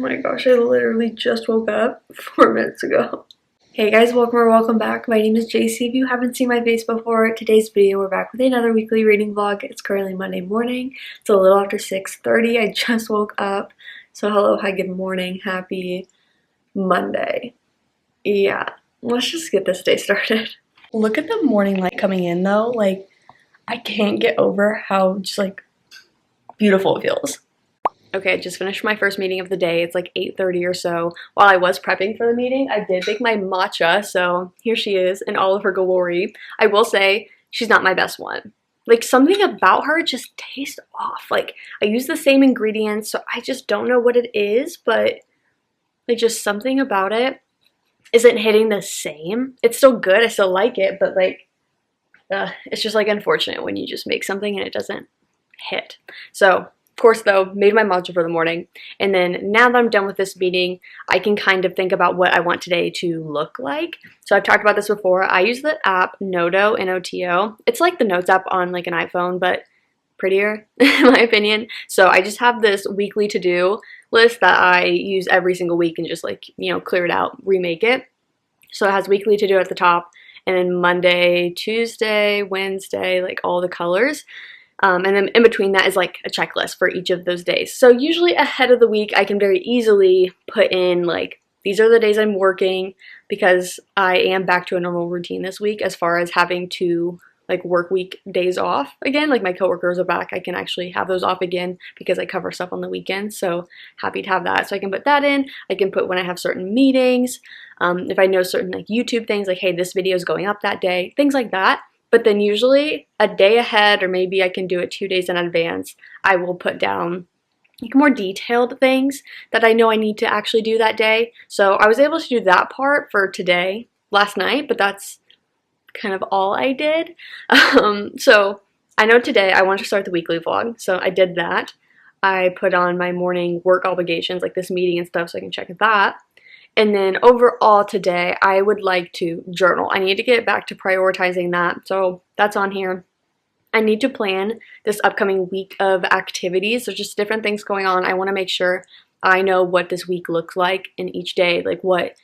my gosh, I literally just woke up 4 minutes ago. Hey guys, welcome or welcome back. My name is JC. If you haven't seen my face before, today's video we're back with another weekly reading vlog. It's currently Monday morning. It's a little after 6:30. I just woke up. So hello, hi, good morning. Happy Monday. Yeah, let's just get this day started. Look at the morning light coming in though. Like, I can't get over how just like beautiful it feels. Okay, I just finished my first meeting of the day. It's like 8:30 or so. While I was prepping for the meeting, I did make my matcha, so here she is in all of her glory. I will say, she's not my best one. Like, something about her just tastes off. Like, I use the same ingredients, so I just don't know what it is, but like, just something about it isn't hitting the same. It's still good, I still like it, but like, it's just like unfortunate when you just make something and it doesn't hit. So, of course though, made my matcha for the morning, and then now that I'm done with this meeting, I can kind of think about what I want today to look like. So I've talked about this before. I use the app Noto, N-O-T-O. It's like the notes app on like an iPhone, but prettier in my opinion. So I just have this weekly to-do list that I use every single week and just like, you know, clear it out, remake it. So it has weekly to-do at the top, and then Monday, Tuesday, Wednesday, like all the colors. And then in between that is like a checklist for each of those days. So usually ahead of the week, I can very easily put in like, these are the days I'm working, because I am back to a normal routine this week as far as having to like work week days off again. Like, my coworkers are back. I can actually have those off again because I cover stuff on the weekends. So happy to have that. So I can put that in. I can put when I have certain meetings. If I know certain like YouTube things, like, hey, this video is going up that day, things like that. But then usually a day ahead, or maybe I can do it 2 days in advance, I will put down like more detailed things that I know I need to actually do that day. So I was able to do that part for today, last night, but that's kind of all I did. So I know today I want to start the weekly vlog, so I did that. I put on my morning work obligations, like this meeting and stuff, so I can check that. And then overall today, I would like to journal. I need to get back to prioritizing that, so that's on here. I need to plan this upcoming week of activities. There's just different things going on. I want to make sure I know what this week looks like in each day, like what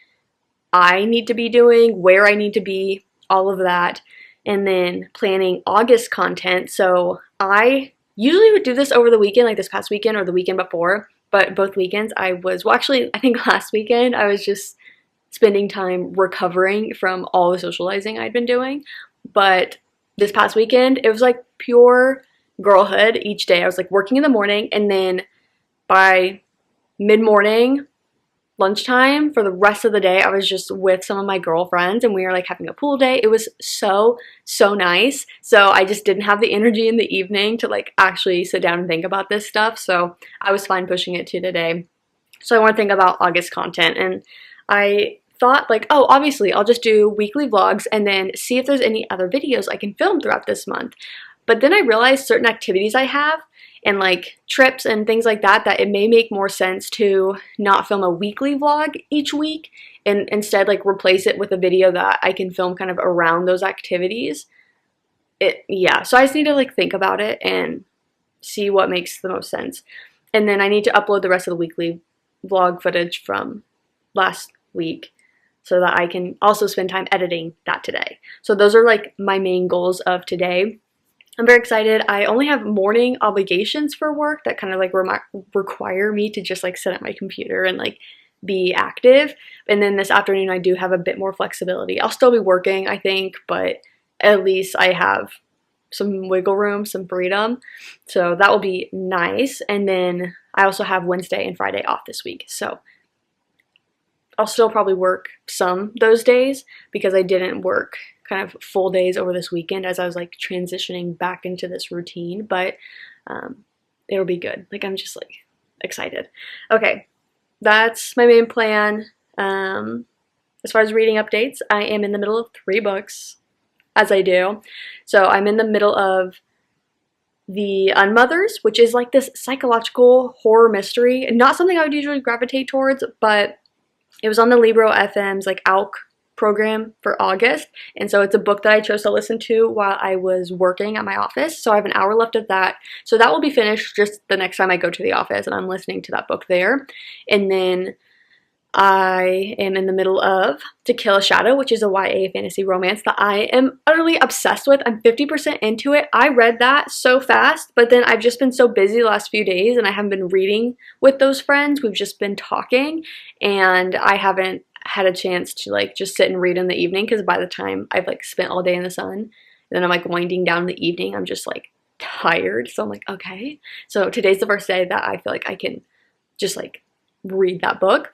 I need to be doing, where I need to be, all of that. And then planning August content. So I usually would do this over the weekend, like this past weekend or the weekend before. But both weekends I was, well actually I think last weekend I was just spending time recovering from all the socializing I'd been doing. But this past weekend it was like pure girlhood each day. I was like working in the morning, and then by mid-morning, lunchtime, for the rest of the day I was just with some of my girlfriends, and we were like having a pool day. It was so nice. So I just didn't have the energy in the evening to like actually sit down and think about this stuff, so I was fine pushing it to today. So I want to think about August content, and I thought like, oh, obviously I'll just do weekly vlogs and then see if there's any other videos I can film throughout this month. But then I realized certain activities I have and like trips and things like that, that it may make more sense to not film a weekly vlog each week and instead like replace it with a video that I can film kind of around those activities. Yeah, so I just need to like think about it and see what makes the most sense. And then I need to upload the rest of the weekly vlog footage from last week so that I can also spend time editing that today. So those are like my main goals of today. I'm very excited. I only have morning obligations for work that kind of like require me to just like sit at my computer and like be active. And then this afternoon I do have a bit more flexibility. I'll still be working, I think, but at least I have some wiggle room, some freedom. So that will be nice. And then I also have Wednesday and Friday off this week. So I'll still probably work some those days because I didn't work kind of full days over this weekend as I was like transitioning back into this routine, but it'll be good. Like, I'm just like excited. Okay, that's my main plan. As far as reading updates, I am in the middle of 3 books, as I do. So I'm in the middle of The Unmothers, which is like this psychological horror mystery. Not something I would usually gravitate towards, but it was on the Libro FM's like ALC program for August, and so it's a book that I chose to listen to while I was working at my office. So I have an hour left of that, so that will be finished just the next time I go to the office, and I'm listening to that book there. And then I am in the middle of Tequila Shadow, which is a YA fantasy romance that I am utterly obsessed with. I'm 50% into it. I read that so fast, but then I've just been so busy the last few days and I haven't been reading with those friends. We've just been talking and I haven't had a chance to like just sit and read in the evening, because by the time I've like spent all day in the sun and then I'm like winding down in the evening, I'm just like tired. So I'm like, okay. So today's the first day that I feel like I can just like read that book.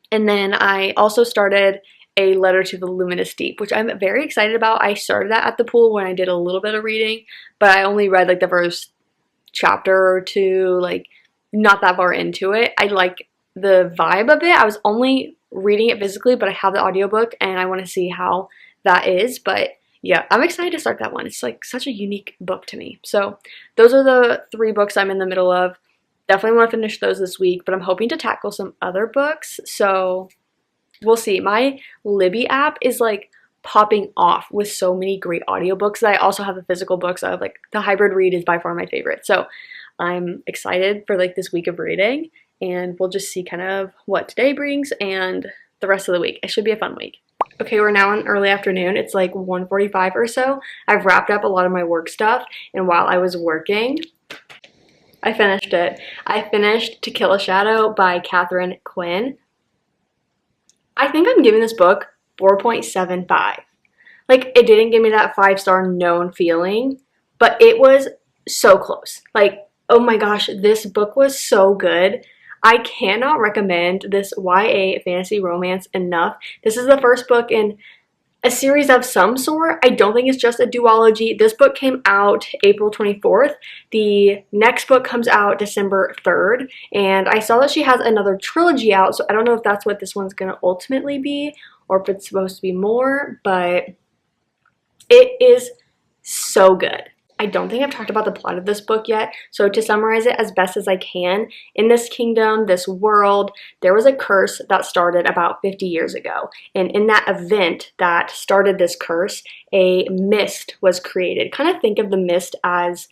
And then I also started A Letter to the Luminous Deep, which I'm very excited about. I started that at the pool when I did a little bit of reading, but I only read like the first chapter or two, like not that far into it. I like the vibe of it. I was only reading it physically, but I have the audiobook and I want to see how that is. But yeah, I'm excited to start that one. It's like such a unique book to me. So those are the 3 books I'm in the middle of. Definitely want to finish those this week, but I'm hoping to tackle some other books, so we'll see. My Libby app is like popping off with so many great audiobooks. I also have the physical books. I have like the hybrid read is by far my favorite, so I'm excited for like this week of reading, and we'll just see kind of what today brings and the rest of the week. It should be a fun week. Okay, we're now in early afternoon. It's like 1:45 or so. I've wrapped up a lot of my work stuff, and while I was working, I finished it. I finished Tequila Shadow by Catherine Quinn. I think I'm giving this book 4.75. Like, it didn't give me that 5-star known feeling, but it was so close. Like, oh my gosh, this book was so good. I cannot recommend this YA fantasy romance enough. This is the first book in a series of some sort. I don't think it's just a duology. This book came out April 24th. The next book comes out December 3rd. And I saw that she has another trilogy out, so I don't know if that's what this one's going to ultimately be or if it's supposed to be more, but it is so good. I don't think I've talked about the plot of this book yet, so to summarize it as best as I can, in this kingdom, this world, there was a curse that started about 50 years ago, and in that event that started this curse, a mist was created. Kind of think of the mist as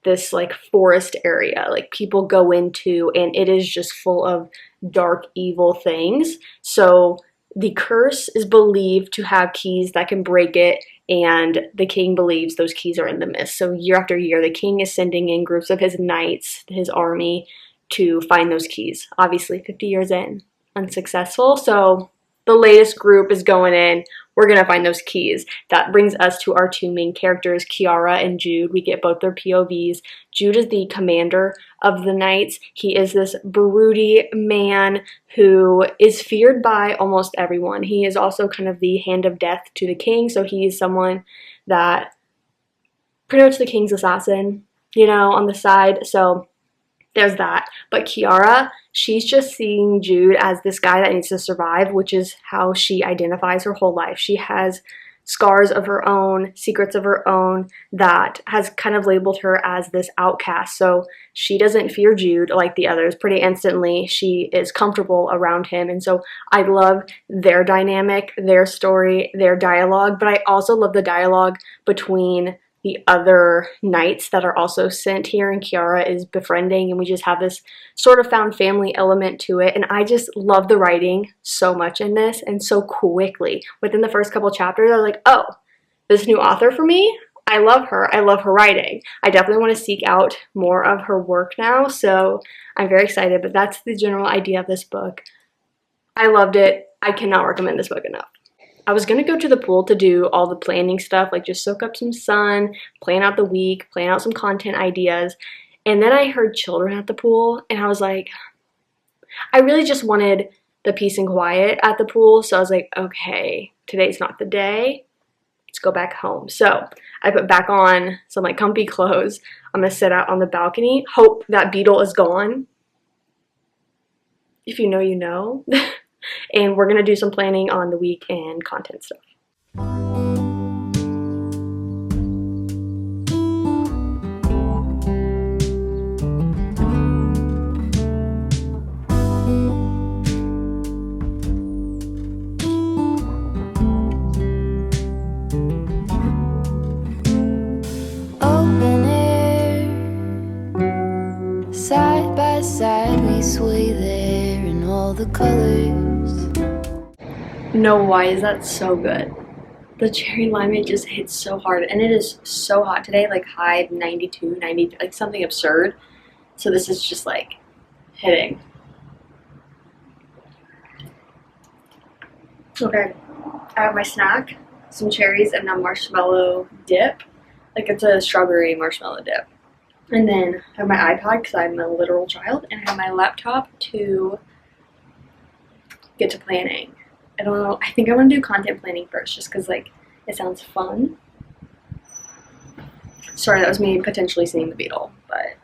this like forest area, like people go into, and it is just full of dark, evil things. So the curse is believed to have keys that can break it, and the king believes those keys are in the mist. So year after year, the king is sending in groups of his knights, his army, to find those keys. Obviously, 50 years in, unsuccessful. So the latest group is going in. We're going to find those keys. That brings us to our 2 main characters, Kiara and Jude. We get both their POVs. Jude is the commander of the knights. He is this broody man who is feared by almost everyone. He is also kind of the hand of death to the king, so he's someone that pretty much the king's assassin, you know, on the side. So there's that. But Kiara, she's just seeing Jude as this guy that needs to survive, which is how she identifies her whole life. She has scars of her own, secrets of her own, that has kind of labeled her as this outcast. So she doesn't fear Jude like the others. Pretty instantly, she is comfortable around him. And so I love their dynamic, their story, their dialogue, but I also love the dialogue between the other knights that are also sent here, and Kiara is befriending, and we just have this sort of found family element to it. And I just love the writing so much in this, and so quickly within the first couple chapters I was like, oh, this new author for me, I love her. I love her writing. I definitely want to seek out more of her work now, so I'm very excited. But that's the general idea of this book. I loved it. I cannot recommend this book enough. I was going to go to the pool to do all the planning stuff, like just soak up some sun, plan out the week, plan out some content ideas. And then I heard children at the pool, and I was like, I really just wanted the peace and quiet at the pool. So I was like, okay, today's not the day. Let's go back home. So I put back on some like comfy clothes. I'm going to sit out on the balcony, hope that beetle is gone. If you know, you know. And we're going to do some planning on the week and content stuff. colors. No, why is that so good? The cherry limeade just hits so hard, and it is so hot today, like high 92, 90, like something absurd. So this is just like hitting. Okay, I have my snack, some cherries, and a marshmallow dip. Like it's a strawberry marshmallow dip. And then I have my iPad because I'm a literal child, and I have my laptop to get to planning. I don't know, I think I want to do content planning first just because like it sounds fun. Sorry, that was me potentially seeing the beetle, but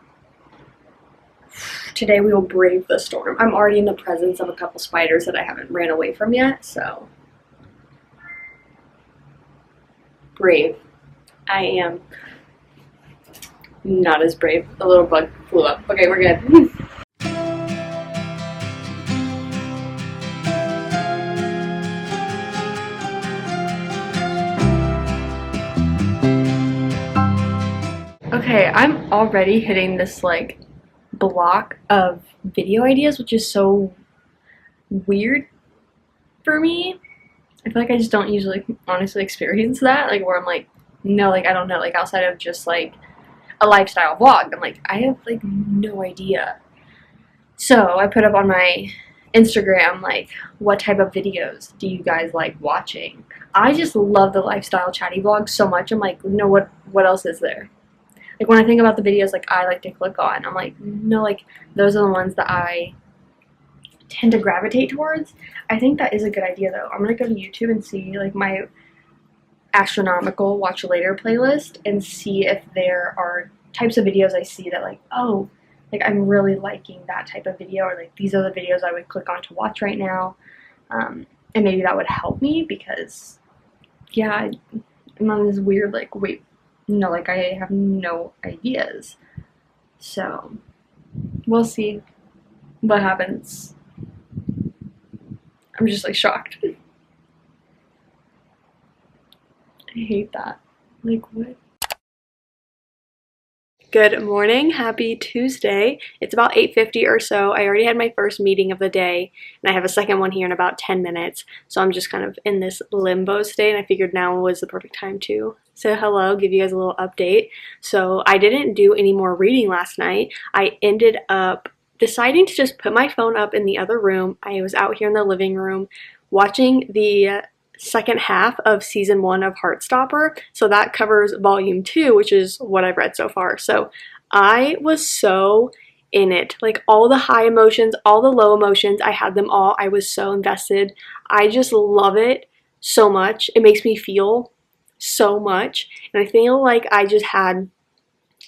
today we will brave the storm. I'm already in the presence of a couple spiders that I haven't ran away from yet, so brave. I am not as brave. A little bug flew up. Okay, we're good. Okay, I'm already hitting this like block of video ideas, which is so weird for me. I feel like I just don't usually honestly experience that, like where I'm like, no, like I don't know, like outside of just like a lifestyle vlog, I'm like, I have like no idea. So I put up on my Instagram like, what type of videos do you guys like watching? I just love the lifestyle chatty vlogs so much. I'm like, no, what else is there? Like when I think about the videos like I like to click on, I'm like, no, like those are the ones that I tend to gravitate towards. I think that is a good idea though. I'm gonna go to YouTube and see like my astronomical watch later playlist and see if there are types of videos I see that like, oh, like I'm really liking that type of video, or like these are the videos I would click on to watch right now. And maybe that would help me because yeah, I'm on this weird like, wait, no, like I have no ideas. So we'll see what happens. I'm just like shocked. I hate that. Like what? Good morning, happy Tuesday. It's about 8:50 or so. I already had my first meeting of the day, and I have a second one here in about 10 minutes. So I'm just kind of in this limbo state, and I figured now was the perfect time to say hello, give you guys a little update. So I didn't do any more reading last night. I ended up deciding to just put my phone up in the other room. I was out here in the living room watching the second half of season 1 of Heartstopper. So that covers volume 2, which is what I've read so far. So I was so in it. Like all the high emotions, all the low emotions, I had them all. I was so invested. I just love it so much. It makes me feel so much. And I feel like I just had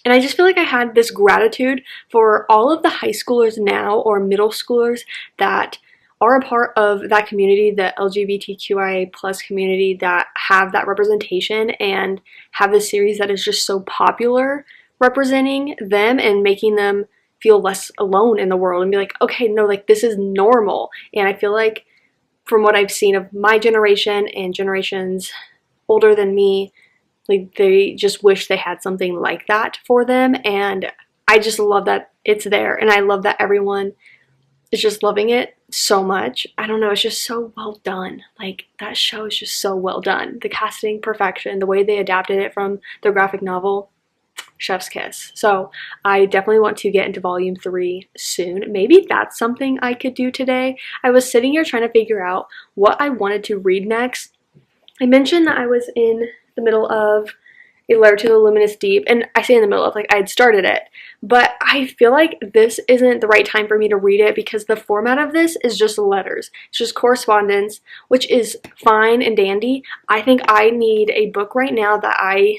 this gratitude for all of the high schoolers now or middle schoolers that are a part of that community, the LGBTQIA plus community, that have that representation and have this series that is just so popular representing them and making them feel less alone in the world and be like, okay, no, like this is normal. And I feel like from what I've seen of my generation and generations older than me, like they just wish they had something like that for them. And I just love that it's there. And I love that everyone is just loving it so much. I don't know, it's just so well done. Like that show is just so well done. The casting, perfection, the way they adapted it from the graphic novel, chef's kiss. So I definitely want to get into volume 3 soon. Maybe that's something I could do today. I was sitting here trying to figure out what I wanted to read next. I mentioned that I was in the middle of A Letter to the Luminous Deep, and I say in the middle of, like, I had started it, but I feel like this isn't the right time for me to read it because the format of this is just letters. It's just correspondence, which is fine and dandy. I think I need a book right now that I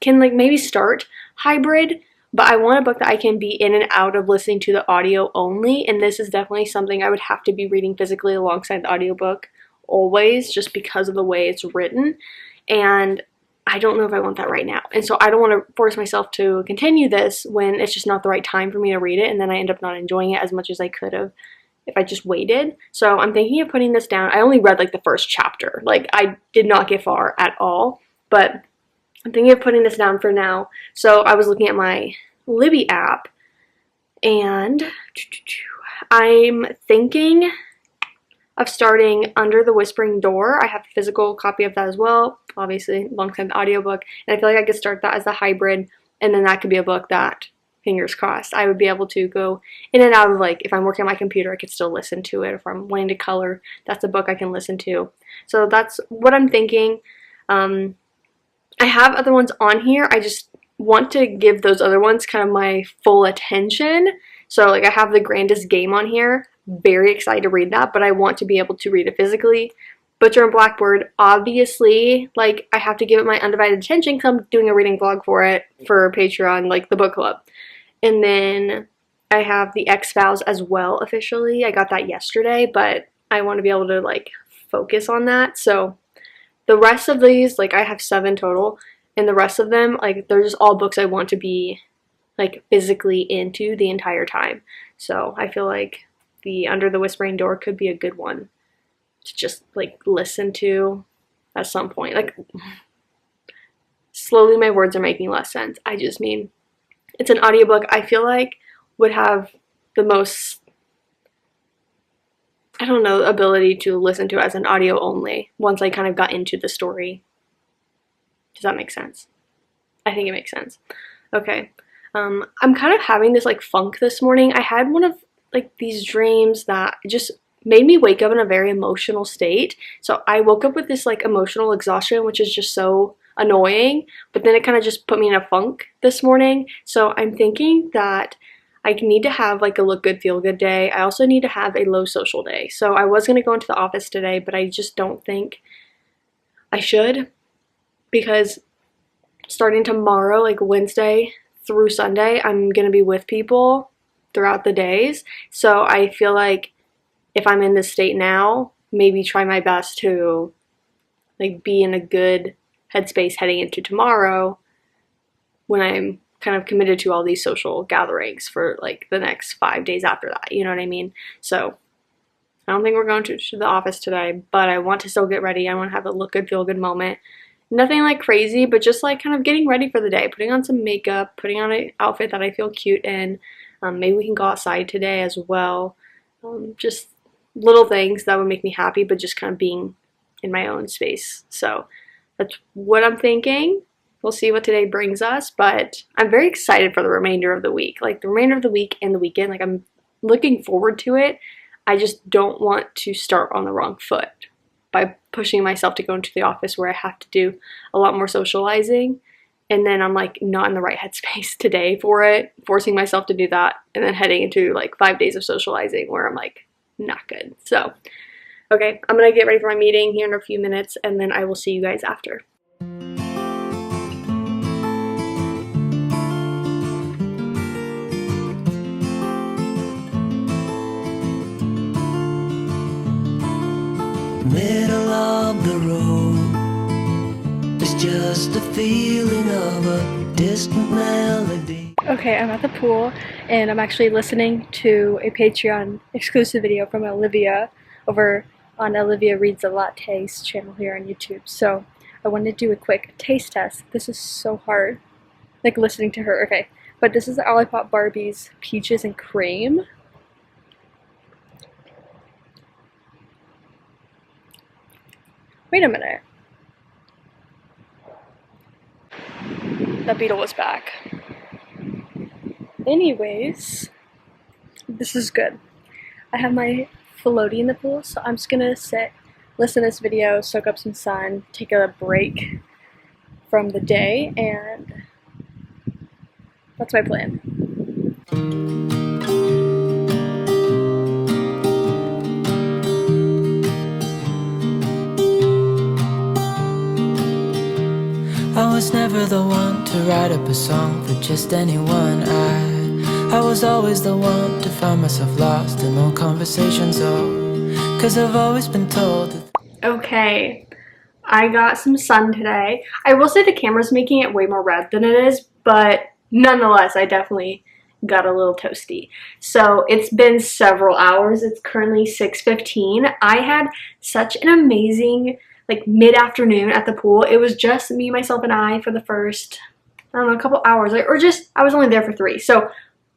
can, like, maybe start hybrid, but I want a book that I can be in and out of listening to the audio only, and this is definitely something I would have to be reading physically alongside the audiobook always, just because of the way it's written, and I don't know if I want that right now. And so I don't want to force myself to continue this when it's just not the right time for me to read it, and then I end up not enjoying it as much as I could have if I just waited. So I'm thinking of putting this down. I only read like the first chapter. Like I did not get far at all, but I'm thinking of putting this down for now. So I was looking at my Libby app, and I'm thinking of starting Under the Whispering Door. I have a physical copy of that as well, obviously, alongside the audiobook, and I feel like I could start that as a hybrid, and then that could be a book that, fingers crossed, I would be able to go in and out of. Like, if I'm working on my computer, I could still listen to it. If I'm wanting to color, that's a book I can listen to. So that's what I'm thinking. I have other ones on here. I just want to give those other ones kind of my full attention. So like I have The Grandest Game on here. Very excited to read that, but I want to be able to read it physically. Butcher and Blackbird, obviously, like I have to give it my undivided attention because I'm doing a reading vlog for it for Patreon, like the book club. And then I have The X-Files as well officially. I got that yesterday, but I want to be able to like focus on that. So the rest of these, like I have 7 total, and the rest of them, like they're just all books I want to be like physically into the entire time. So I feel like the Under the Whispering Door could be a good one to just like listen to at some point. Like slowly my words are making less sense. I just mean it's an audiobook I feel like would have the most, I don't know, ability to listen to as an audio only once I kind of got into the story. Does that make sense? I think it makes sense. Okay. I'm kind of having this like funk this morning. I had one of like these dreams that just made me wake up in a very emotional state. So I woke up with this like emotional exhaustion, which is just so annoying, but then it kind of just put me in a funk this morning. So I'm thinking that I need to have like a look good, feel good day. I also need to have a low social day. So I was going to go into the office today, but I just don't think I should, because starting tomorrow, like Wednesday through Sunday, I'm going to be with people throughout the days. So I feel like if I'm in this state now, maybe try my best to like be in a good headspace heading into tomorrow when I'm kind of committed to all these social gatherings for like the next 5 days after that, you know what I mean? So I don't think we're going to the office today, but I want to still get ready. I want to have a look good, feel good moment. Nothing like crazy, but just like kind of getting ready for the day, putting on some makeup, putting on an outfit that I feel cute in. Maybe we can go outside today as well. Just little things that would make me happy, but just kind of being in my own space. So that's what I'm thinking. We'll see what today brings us, but I'm very excited for the remainder of the week. Like the remainder of the week and the weekend, like I'm looking forward to it. I just don't want to start on the wrong foot by pushing myself to go into the office where I have to do a lot more socializing. And then I'm like not in the right headspace today for it, forcing myself to do that, and then heading into like 5 days of socializing where I'm like not good. So, okay, I'm gonna get ready for my meeting here in a few minutes, and then I will see you guys after. Middle of the road, it's just the feeling of a distant melody. Okay, I'm at the pool and I'm actually listening to a Patreon exclusive video from Olivia over on Olivia Reads a Latte's channel here on YouTube. So I wanted to do a quick taste test. This is so hard, like listening to her. Okay, but this is the Olipop Barbie's Peaches and Cream. Wait a minute. That beetle was back. Anyways, this is good. I have my floaty in the pool, so I'm just gonna sit, listen to this video, soak up some sun, take a break from the day, and that's my plan. I was never the one to write up a song for just anyone. I was always the one to find myself lost in old conversations. Oh, 'cause I've always been told that. Okay, I got some sun today. I will say the camera's making it way more red than it is, but nonetheless, I definitely got a little toasty. So it's been several hours. It's currently 6:15. I had such an amazing like mid-afternoon at the pool. It was just me, myself, and I for the first, I don't know, a couple hours, like, or just, I was only there for 3. So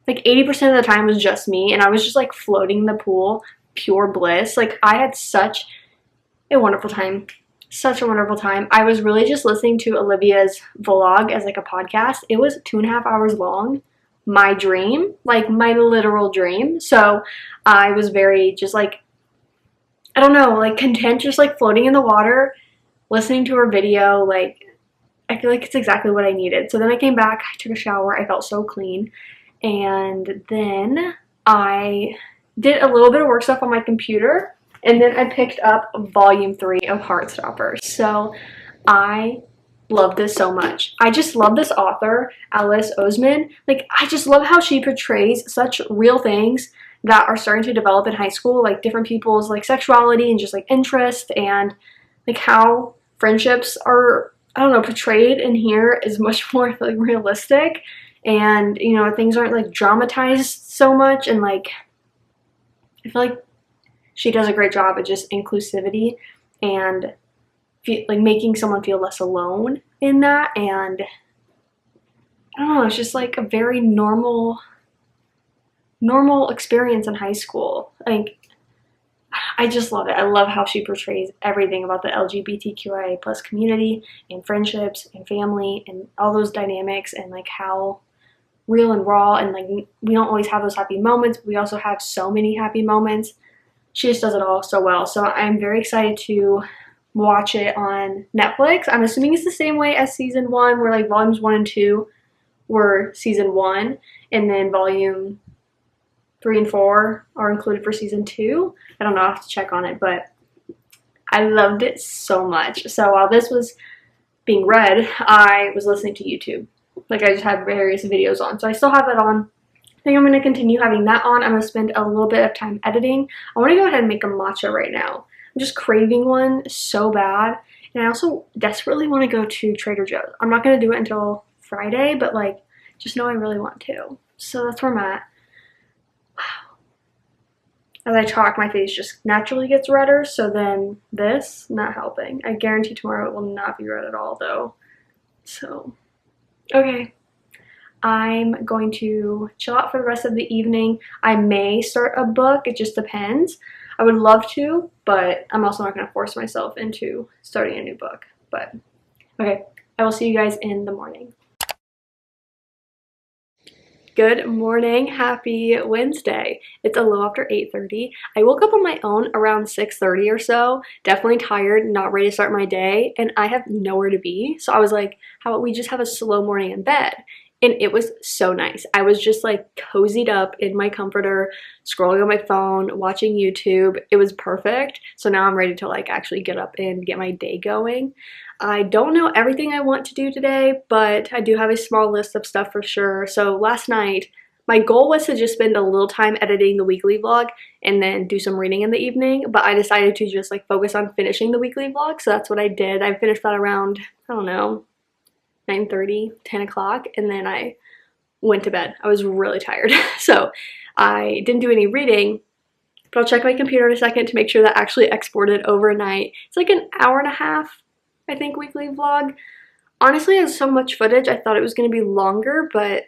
like 80% of the time was just me, and I was just like floating in the pool, pure bliss. Like, I had such a wonderful time. Such a wonderful time. I was really just listening to Olivia's vlog as like a podcast. It was 2.5 hours long. My dream, like my literal dream. So I was very just like, I don't know, like content, just like floating in the water, listening to her video. Like, I feel like it's exactly what I needed. So then I came back, I took a shower, I felt so clean. And then I did a little bit of work stuff on my computer. And then I picked up volume 3 of Heartstopper. So I love this so much. I just love this author, Alice Oseman. Like, I just love how she portrays such real things that are starting to develop in high school, like different people's like sexuality and just like interest, and like how friendships are, I don't know, portrayed in here is much more like realistic, and you know, things aren't like dramatized so much, and like I feel like she does a great job at just inclusivity and like making someone feel less alone in that. And I don't know, it's just like a very normal experience in high school. Like, I just love it. I love how she portrays everything about the LGBTQIA plus community and friendships and family and all those dynamics, and like how real and raw, and like we don't always have those happy moments, but we also have so many happy moments. She just does it all so well. So I'm very excited to watch it on Netflix. I'm assuming it's the same way as season 1, where like volumes 1 and 2 were season 1, and then volume 3 and 4 are included for season 2. I don't know, I have to check on it, but I loved it so much. So while this was being read, I was listening to YouTube. Like, I just had various videos on. So I still have that on. I think I'm going to continue having that on. I'm going to spend a little bit of time editing. I want to go ahead and make a matcha right now. I'm just craving one so bad. And I also desperately want to go to Trader Joe's. I'm not going to do it until Friday, but like, just know I really want to. So that's where I'm at. Wow. As I talk, my face just naturally gets redder, so then this, not helping. I guarantee tomorrow it will not be red at all though. So, okay. I'm going to chill out for the rest of the evening. I may start a book, it just depends. I would love to, but I'm also not going to force myself into starting a new book. But, okay, I will see you guys in the morning. Good morning, happy Wednesday. It's a little after 8:30. I woke up on my own around 6:30 or so, definitely tired, not ready to start my day, and I have nowhere to be. So I was like, how about we just have a slow morning in bed? And it was so nice. I was just like cozied up in my comforter, scrolling on my phone, watching YouTube. It was perfect. So now I'm ready to like actually get up and get my day going. I don't know everything I want to do today, but I do have a small list of stuff for sure. So last night, my goal was to just spend a little time editing the weekly vlog and then do some reading in the evening, but I decided to just like focus on finishing the weekly vlog. So that's what I did. I finished that around, I don't know, 9:30, 10 o'clock, and then I went to bed. I was really tired. So I didn't do any reading, but I'll check my computer in a second to make sure that actually exported overnight. It's like an hour and a half, I think, weekly vlog. Honestly, it has so much footage, I thought it was going to be longer, but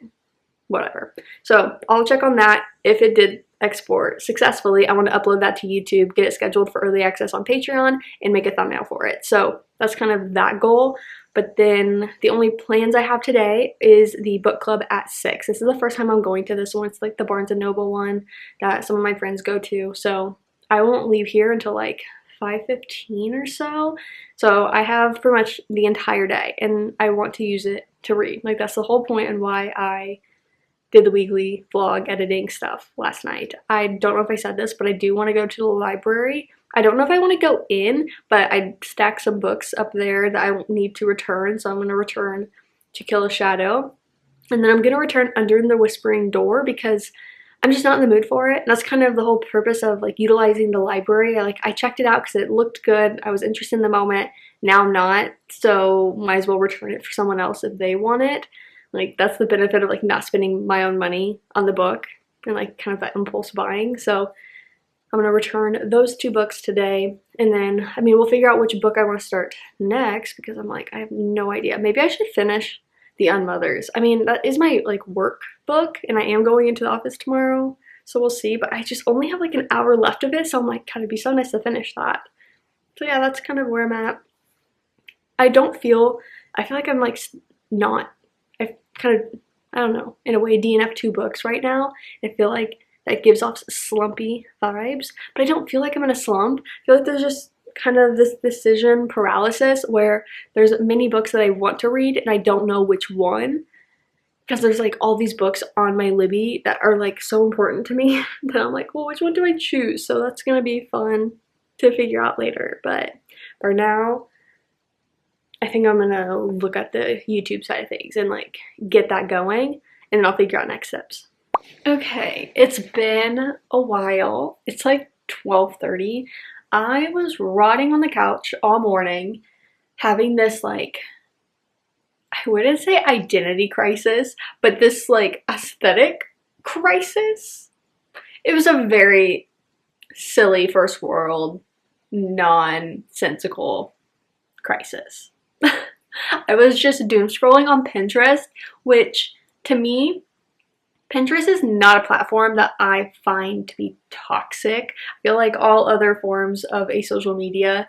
whatever. So I'll check on that. If it did export successfully, I want to upload that to YouTube, get it scheduled for early access on Patreon, and make a thumbnail for it. So that's kind of that goal. But then the only plans I have today is the book club at 6. This is the first time I'm going to this one. It's like the Barnes & Noble one that some of my friends go to. So I won't leave here until like 5:15 or so. So I have pretty much the entire day, and I want to use it to read. Like, that's the whole point and why I did the weekly vlog editing stuff last night. I don't know if I said this, but I do want to go to the library. I don't know if I want to go in, but I stacked some books up there that I need to return. So I'm going to return Tequila Shadow. And then I'm going to return Under the Whispering Door because I'm just not in the mood for it. And that's kind of the whole purpose of like utilizing the library. I checked it out because it looked good. I was interested in the moment. Now I'm not. So might as well return it for someone else if they want it. Like, that's the benefit of like not spending my own money on the book and like kind of that impulse buying. So I'm going to return those 2 books today, and then, I mean, we'll figure out which book I want to start next, because I'm like, I have no idea. Maybe I should finish The Unmothers. I mean, that is my, like, work book, and I am going into the office tomorrow, So we'll see, but I just only have like an hour left of it, so I'm like, kind of be so nice to finish that. So yeah, that's kind of where I'm at. I feel like I'm like not, I kind of, I don't know, in a way DNF 2 books right now. I feel like that gives off slumpy vibes, but I don't feel like I'm in a slump. I feel like there's just kind of this decision paralysis where there's many books that I want to read and I don't know which one, because there's like all these books on my Libby that are like so important to me that I'm like, well, which one do I choose? So that's gonna be fun to figure out later, but for now, I think I'm gonna look at the YouTube side of things and like get that going, and then I'll figure out next steps. Okay, it's been a while. It's like 12:30. I was rotting on the couch all morning, having this like, I wouldn't say identity crisis, but this like aesthetic crisis. It was a very silly first world, nonsensical crisis. I was just doom scrolling on Pinterest, which to me, Pinterest is not a platform that I find to be toxic. I feel like all other forms of a social media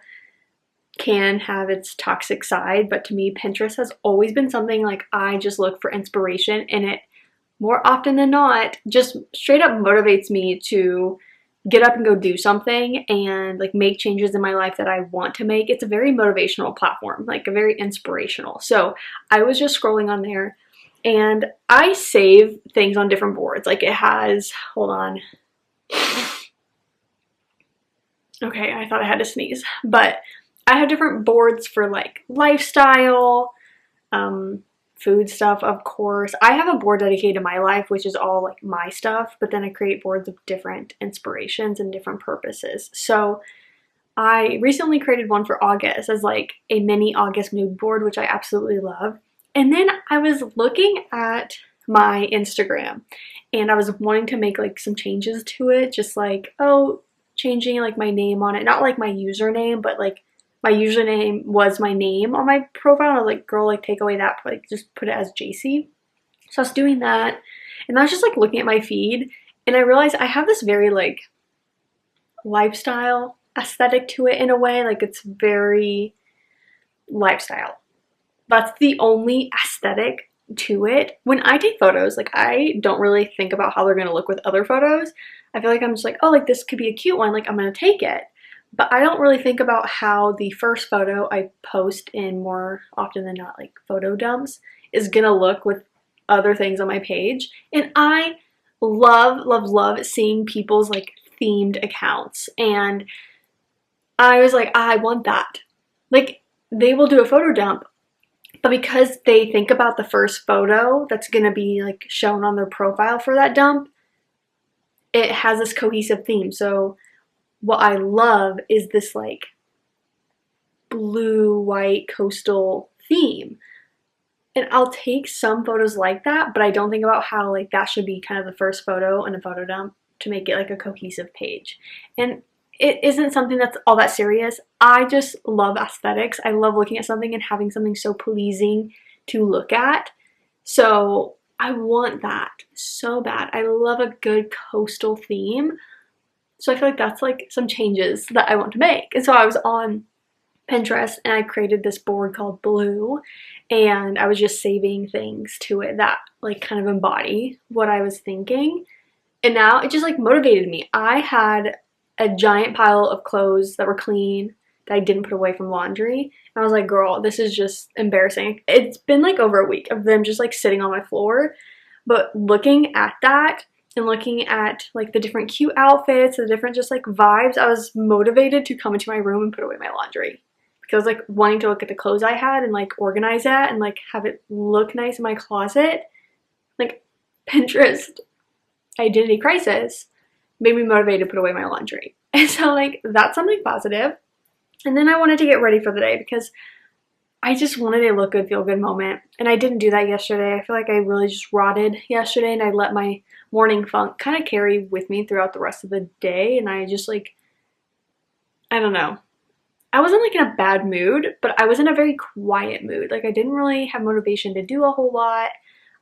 can have its toxic side, but to me, Pinterest has always been something like I just look for inspiration, and it more often than not just straight up motivates me to get up and go do something and like make changes in my life that I want to make. It's a very motivational platform, like a very inspirational. So I was just scrolling on there, and I save things on different boards. Like it has, hold on. Okay, I thought I had to sneeze, but I have different boards for like lifestyle, food stuff, of course. I have a board dedicated to my life, which is all like my stuff, but then I create boards of different inspirations and different purposes. So I recently created one for August as like a mini August mood board, which I absolutely love. And then I was looking at my Instagram and I was wanting to make like some changes to it, just like, oh, changing like my name on it, not like my username, but like my username was my name on my profile. I was like, girl, like take away that, like just put it as JC. So I was doing that, and I was just like looking at my feed, and I realized I have this very like lifestyle aesthetic to it in a way. Like it's very lifestyle. That's the only aesthetic to it. When I take photos, like I don't really think about how they're gonna look with other photos. I feel like I'm just like, oh, like this could be a cute one, like I'm gonna take it. But I don't really think about how the first photo I post in more often than not like photo dumps is gonna look with other things on my page. And I love, love, love seeing people's like themed accounts. And I was like, I want that. Like they will do a photo dump, but because they think about the first photo that's gonna be like shown on their profile for that dump, it has this cohesive theme. So what I love is this like blue, white, coastal theme. And I'll take some photos like that, but I don't think about how like that should be kind of the first photo in a photo dump to make it like a cohesive page. And it isn't something that's all that serious. I just love aesthetics. I love looking at something and having something so pleasing to look at. So I want that so bad. I love a good coastal theme. So I feel like that's like some changes that I want to make. And so I was on Pinterest and I created this board called Blue, and I was just saving things to it that like kind of embody what I was thinking. And now it just like motivated me. I had a giant pile of clothes that were clean that I didn't put away from laundry. And I was like, girl, this is just embarrassing. It's been like over a week of them just like sitting on my floor. But looking at that, and looking at like the different cute outfits, the different just like vibes, I was motivated to come into my room and put away my laundry. Because like wanting to look at the clothes I had and like organize that and like have it look nice in my closet, like Pinterest identity crisis made me motivated to put away my laundry. And so like that's something positive. And then I wanted to get ready for the day because I just wanted a look good, feel good moment. And I didn't do that yesterday. I feel like I really just rotted yesterday, and I let my morning funk kind of carry with me throughout the rest of the day. And I just like, I don't know. I wasn't like in a bad mood, but I was in a very quiet mood. Like I didn't really have motivation to do a whole lot.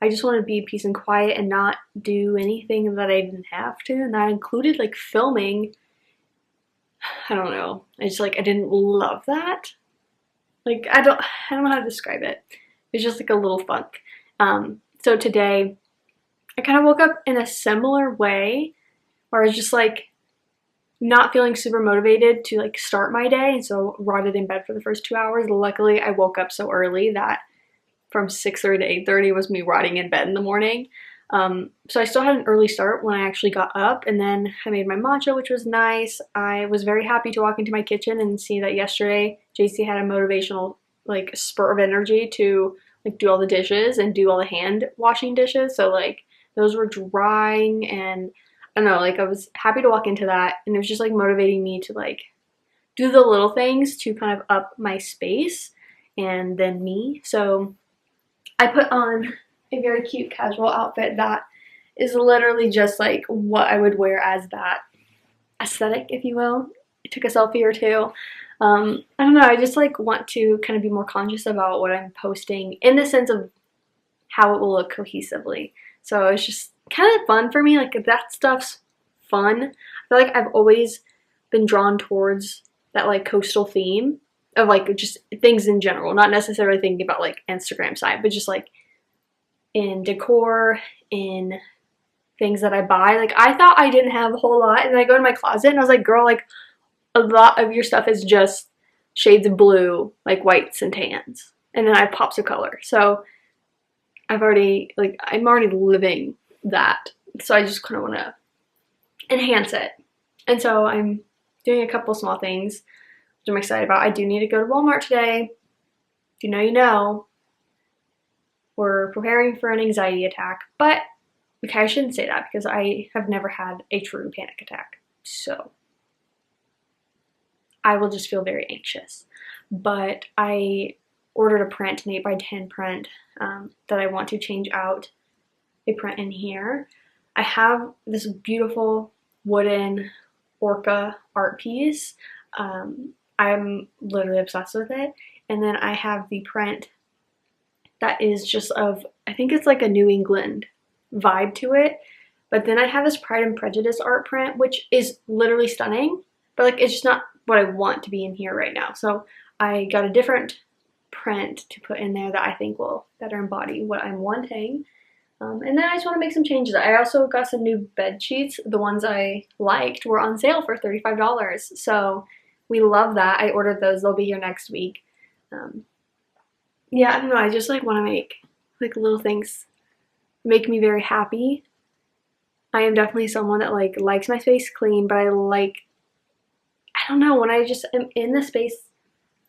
I just want to be peace and quiet and not do anything that I didn't have to. And that included like filming. I don't know. I didn't love that. Like, I don't know how to describe it. It's just like a little funk. So today I kind of woke up in a similar way where I was just like not feeling super motivated to like start my day, and so rotted in bed for the first 2 hours. Luckily, I woke up so early that from 6:30 to 8:30 was me rotting in bed in the morning. So I still had an early start when I actually got up, and then I made my matcha, which was nice. I was very happy to walk into my kitchen and see that yesterday JC had a motivational like spur of energy to like do all the dishes and do all the hand washing dishes. So like those were drying, and I don't know, like I was happy to walk into that, and it was just like motivating me to like do the little things to kind of up my space and then me. So I put on a very cute casual outfit that is literally just like what I would wear as that aesthetic, if you will. I took a selfie or two. I don't know, I just like want to kind of be more conscious about what I'm posting in the sense of how it will look cohesively. So it's just kind of fun for me. Like that stuff's fun. I feel like I've always been drawn towards that like coastal theme of like just things in general, not necessarily thinking about like Instagram side, but just like in decor, in things that I buy. Like I thought I didn't have a whole lot, and then I go in my closet and I was like, girl, like a lot of your stuff is just shades of blue, like whites and tans, and then I have pops of color. So I'm already living that. So I just kind of want to enhance it. And so I'm doing a couple small things, which I'm excited about. I do need to go to Walmart today. If you know, you know. We're preparing for an anxiety attack, but okay, I shouldn't say that because I have never had a true panic attack. So I will just feel very anxious. But I ordered a print, an 8x10 print, that I want to change out a print in here. I have this beautiful wooden orca art piece. I'm literally obsessed with it. And then I have the print that is just of, I think it's like a New England vibe to it. But then I have this Pride and Prejudice art print, which is literally stunning, but like it's just not what I want to be in here right now. So I got a different print to put in there that I think will better embody what I'm wanting. And then I just want to make some changes. I also got some new bed sheets. The ones I liked were on sale for $35. So we love that. I ordered those. They'll be here next week. Yeah, I don't know. I just like want to make like little things make me very happy. I am definitely someone that like likes my space clean, but I don't know, when I just am in the space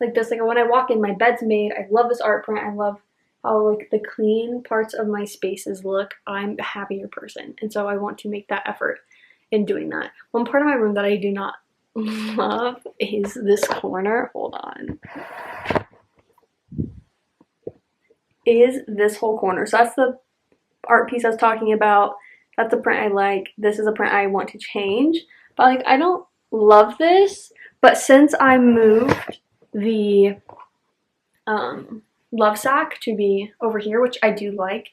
like this, like when I walk in, my bed's made. I love this art print. I love how like the clean parts of my spaces look. I'm a happier person, and so I want to make that effort in doing that. One part of my room that I do not love is this corner. Hold on. Is this whole corner. So that's the art piece I was talking about. That's a print I like. This is a print I want to change. But like I don't love this. But since I moved the love sack to be over here, which I do like,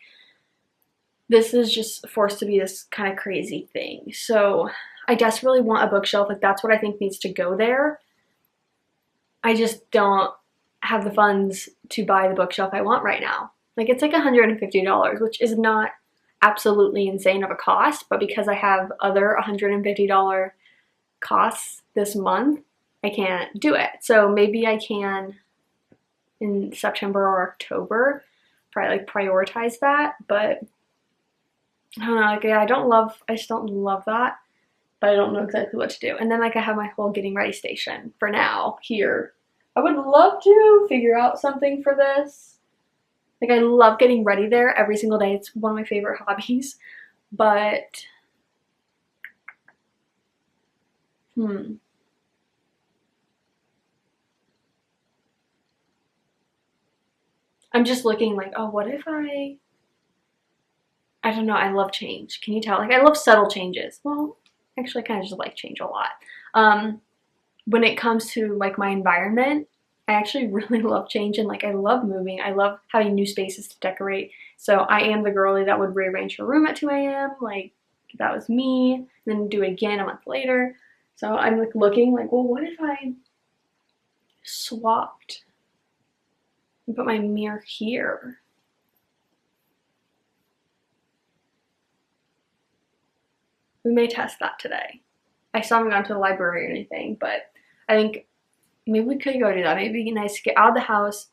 this is just forced to be this kind of crazy thing. So I desperately want a bookshelf. Like that's what I think needs to go there. I just don't have the funds to buy the bookshelf I want right now. Like it's like $150, which is not absolutely insane of a cost, but because I have other $150 costs this month, I can't do it. So maybe I can in September or October probably like prioritize that, but I don't know, like yeah, I just don't love that, but I don't know exactly what to do. And then like I have my whole getting ready station for now here. I would love to figure out something for this. Like I love getting ready there every single day. It's one of my favorite hobbies, but I'm just looking like, oh, what if I don't know, I love change. Can you tell? Like I love subtle changes. Well, actually I kind of just like change a lot. When it comes to like my environment, I actually really love change and like I love moving. I love having new spaces to decorate. So I am the girly that would rearrange her room at 2 a.m. Like that was me. Then do it again a month later. So I'm like looking like, well, what if I swapped and put my mirror here? We may test that today. I still haven't gone to the library or anything, but I think maybe we could go do that. Maybe it'd be nice to get out of the house,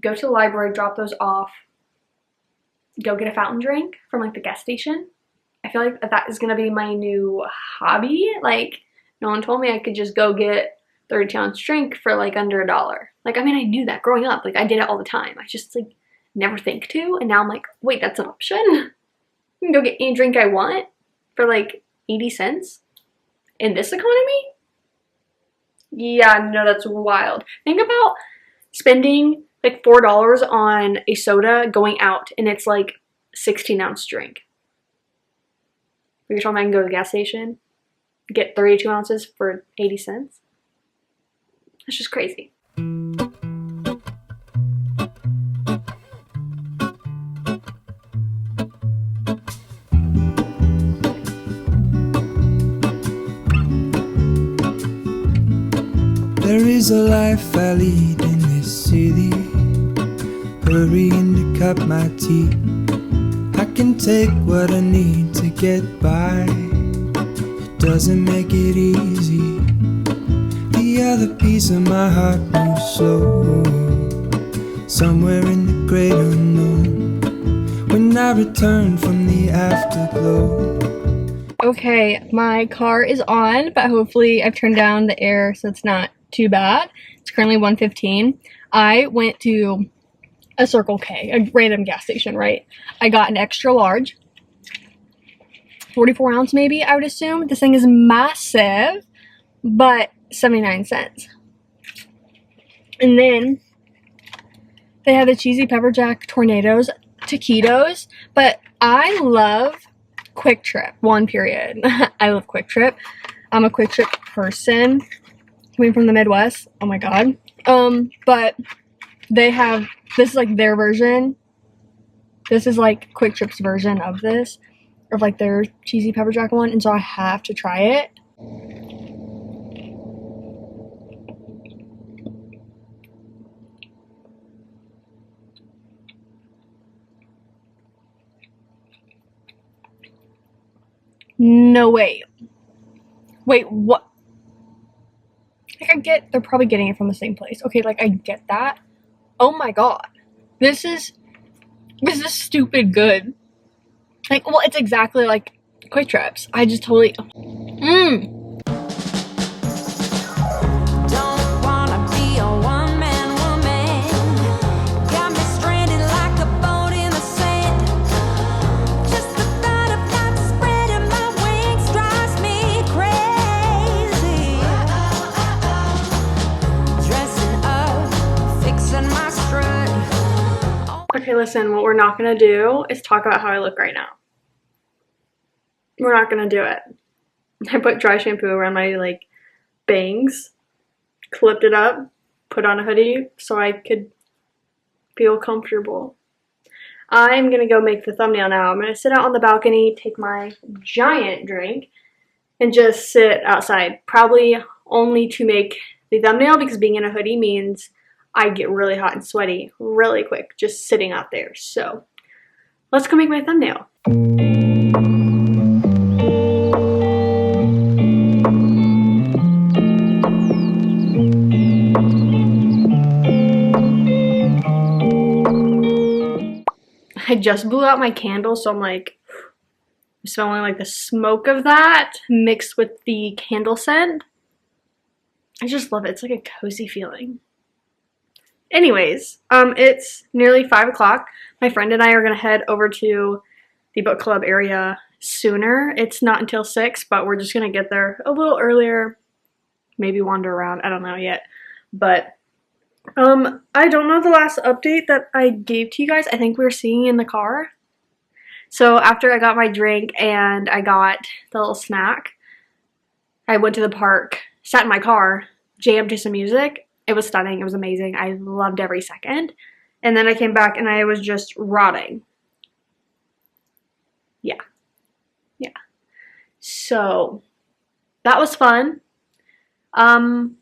go to the library, drop those off, go get a fountain drink from like the gas station. I feel like that is gonna be my new hobby. Like no one told me I could just go get 32-ounce drink for like under $1. Like, I mean, I knew that growing up. Like I did it all the time. I just like never think to. And now I'm like, wait, that's an option? I can go get any drink I want for like 80 cents in this economy? Yeah, no, that's wild. Think about spending like $4 on a soda going out and it's like 16-ounce drink. You're telling me I can go to the gas station, get 32 ounces for 80 cents? That's just crazy. There is a life I lead in this city, hurrying to cut my teeth. I can take what I need to get by. It doesn't make it easy. The other piece of my heart moves slow, somewhere in the great unknown. When I return from the afterglow. Okay, my car is on, but hopefully I've turned down the air so it's not too bad. It's currently 1:15. I went to a Circle K, a random gas station, right? I got an extra large, 44 ounce maybe, I would assume. This thing is massive, but 79 cents. And then they have the cheesy pepper jack tornadoes, taquitos, but I love Quick Trip, one period. I love Quick Trip. I'm a Quick Trip person. Coming from the Midwest, oh my god. But they have, this is like their version. This is like Quick Trip's version of this, of like their cheesy pepper jack one, and so I have to try it. No way. Wait, what? Like I get, they're probably getting it from the same place. Okay, like I get that. Oh my god. This is stupid good. Like, well, it's exactly like Quick Trips. I just totally, Okay, listen, what we're not gonna do is talk about how I look right now. We're not gonna do it. I put dry shampoo around my like bangs, clipped it up, put on a hoodie so I could feel comfortable. I'm gonna go make the thumbnail now. I'm gonna sit out on the balcony, take my giant drink, and just sit outside. Probably only to make the thumbnail because being in a hoodie means I get really hot and sweaty really quick just sitting out there. So let's go make my thumbnail. I just blew out my candle, so I'm like smelling like the smoke of that mixed with the candle scent. I just love it. It's like a cozy feeling. Anyways, it's nearly 5 o'clock. My friend and I are gonna head over to the book club area sooner. It's not until 6, but we're just gonna get there a little earlier, maybe wander around. I don't know yet, but I don't know the last update that I gave to you guys. I think we were singing in the car. So after I got my drink and I got the little snack, I went to the park, sat in my car, jammed to some music. It was stunning. It was amazing. I loved every second. And then I came back and I was just rotting. Yeah. Yeah. So that was fun. Remember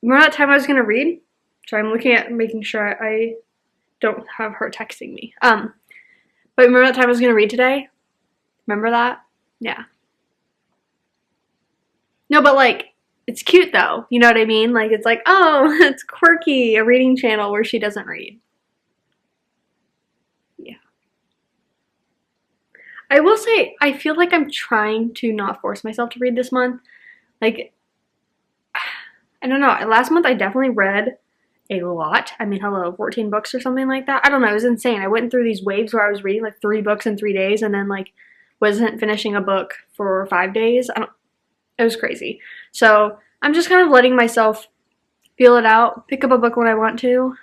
that time I was gonna read? So I'm looking at making sure I don't have her texting me. But remember that time I was gonna read today? Remember that? Yeah. No, but like, it's cute though. You know what I mean? Like, it's like, oh, it's quirky, a reading channel where she doesn't read. Yeah. I will say, I feel like I'm trying to not force myself to read this month. Like, I don't know. Last month I definitely read a lot. I mean, hello, 14 books or something like that. I don't know. It was insane. I went through these waves where I was reading like 3 books in 3 days and then like wasn't finishing a book for 5 days. It was crazy. So I'm just kind of letting myself feel it out, pick up a book when I want to.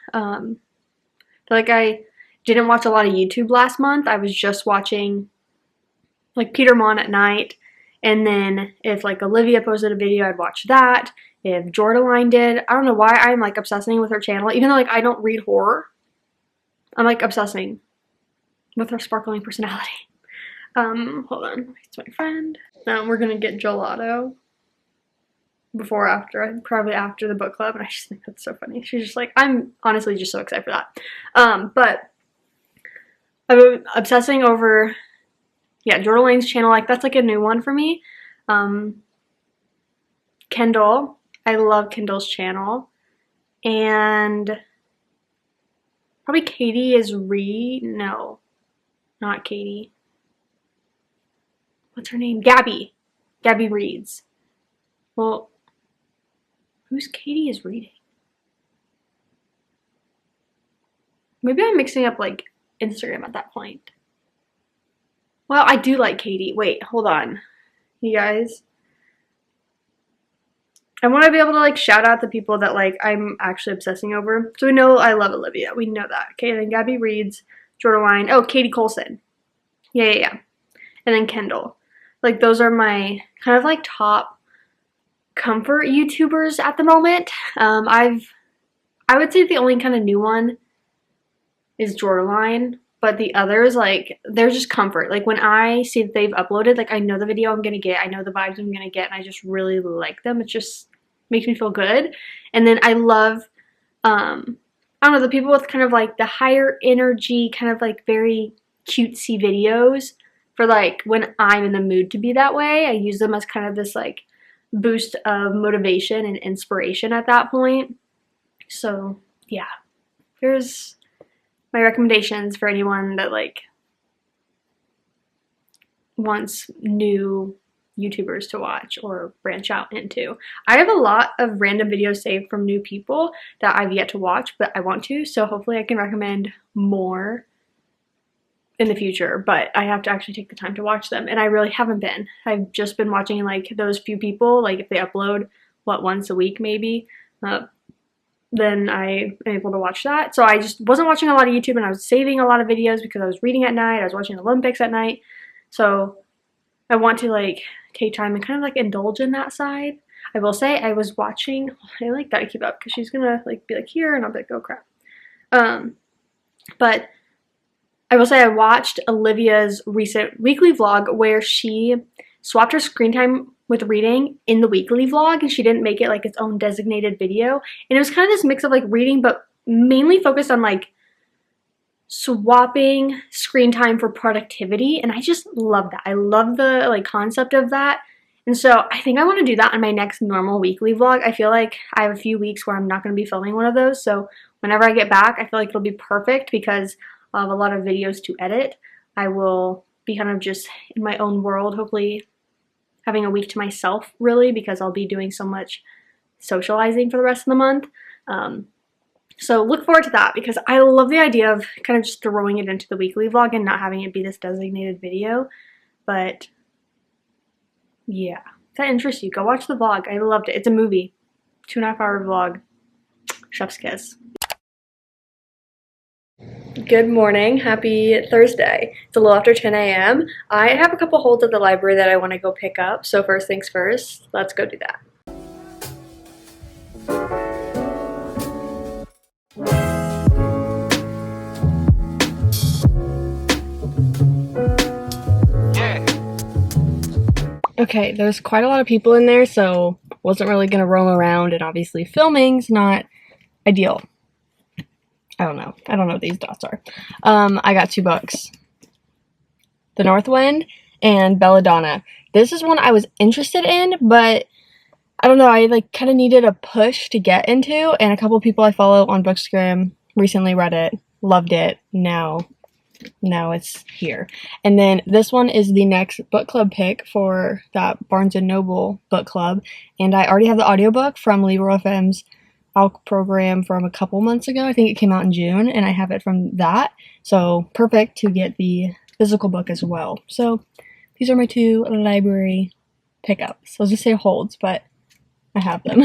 Like I didn't watch a lot of YouTube last month. I was just watching like Peter Mon at night. And then if like Olivia posted a video, I'd watch that. If Jordaline did, I don't know why I'm like obsessing with her channel. Even though like I don't read horror, I'm like obsessing with her sparkling personality. Hold on, it's my friend. Now we're gonna get gelato before or after, probably after the book club, and I just think that's so funny. She's just like, I'm honestly just so excited for that. But I'm obsessing over, yeah, Jordaline's channel. Like that's like a new one for me. Kendall, I love Kendall's channel, and probably Katie is no, not Katie. What's her name? Gabby Reads. Well, who's Katie is reading? Maybe I'm mixing up like Instagram at that point. Well, I do like Katie. Wait, hold on. You guys. I want to be able to like shout out the people that like I'm actually obsessing over. So we know I love Olivia. We know that. Okay, and then Gabby Reads, Jordaline. Oh, Katie Colson. Yeah. And then Kendall. Like those are my kind of like top comfort YouTubers at the moment. I would say the only kind of new one is Jordaline, but the others, like, they're just comfort. Like when I see that they've uploaded, like I know the video I'm gonna get, I know the vibes I'm gonna get, and I just really like them. It just makes me feel good. And then I love, I don't know, the people with kind of like the higher energy, kind of like very cutesy videos for like when I'm in the mood to be that way. I use them as kind of this like boost of motivation and inspiration at that point. So yeah, here's my recommendations for anyone that like wants new YouTubers to watch or branch out into. I have a lot of random videos saved from new people that I've yet to watch, but I want to, so hopefully I can recommend more in the future, but I have to actually take the time to watch them, and I really haven't been. I've just been watching like those few people, like if they upload, what, once a week maybe, then I am able to watch that. So I just wasn't watching a lot of YouTube, and I was saving a lot of videos because I was reading at night, I was watching Olympics at night, so I want to like take time and kind of like indulge in that side. I will say I was watching, I like that I keep up because she's gonna like be like here and I'll be like, oh crap. But I will say I watched Olivia's recent weekly vlog where she swapped her screen time with reading in the weekly vlog, and she didn't make it like its own designated video. And it was kind of this mix of like reading, but mainly focused on like swapping screen time for productivity, and I just love that. I love the like concept of that, and so I think I want to do that on my next normal weekly vlog. I feel like I have a few weeks where I'm not going to be filming one of those, so whenever I get back, I feel like it'll be perfect because I have a lot of videos to edit. I will be kind of just in my own world, hopefully having a week to myself really, because I'll be doing so much socializing for the rest of the month. So look forward to that because I love the idea of kind of just throwing it into the weekly vlog and not having it be this designated video. But yeah, if that interests you, go watch the vlog. I loved it. It's a movie, 2.5 hour vlog. Chef's kiss. Good morning. Happy Thursday. It's a little after 10 a.m. I have a couple holds at the library that I want to go pick up. So first things first, let's go do that. Okay, there's quite a lot of people in there, so wasn't really gonna roam around, and obviously filming's not ideal. I don't know what these dots are. I got 2 books. The North Wind and Belladonna. This is one I was interested in, but I don't know, I like kind of needed a push to get into, and a couple of people I follow on Bookstagram recently read it, loved it, now it's here. And then this one is the next book club pick for that Barnes & Noble book club, and I already have the audiobook from Libro FM's ALC program from a couple months ago. I think it came out in June, and I have it from that, so perfect to get the physical book as well. So these are my 2 library pickups. I was gonna say holds, but I have them.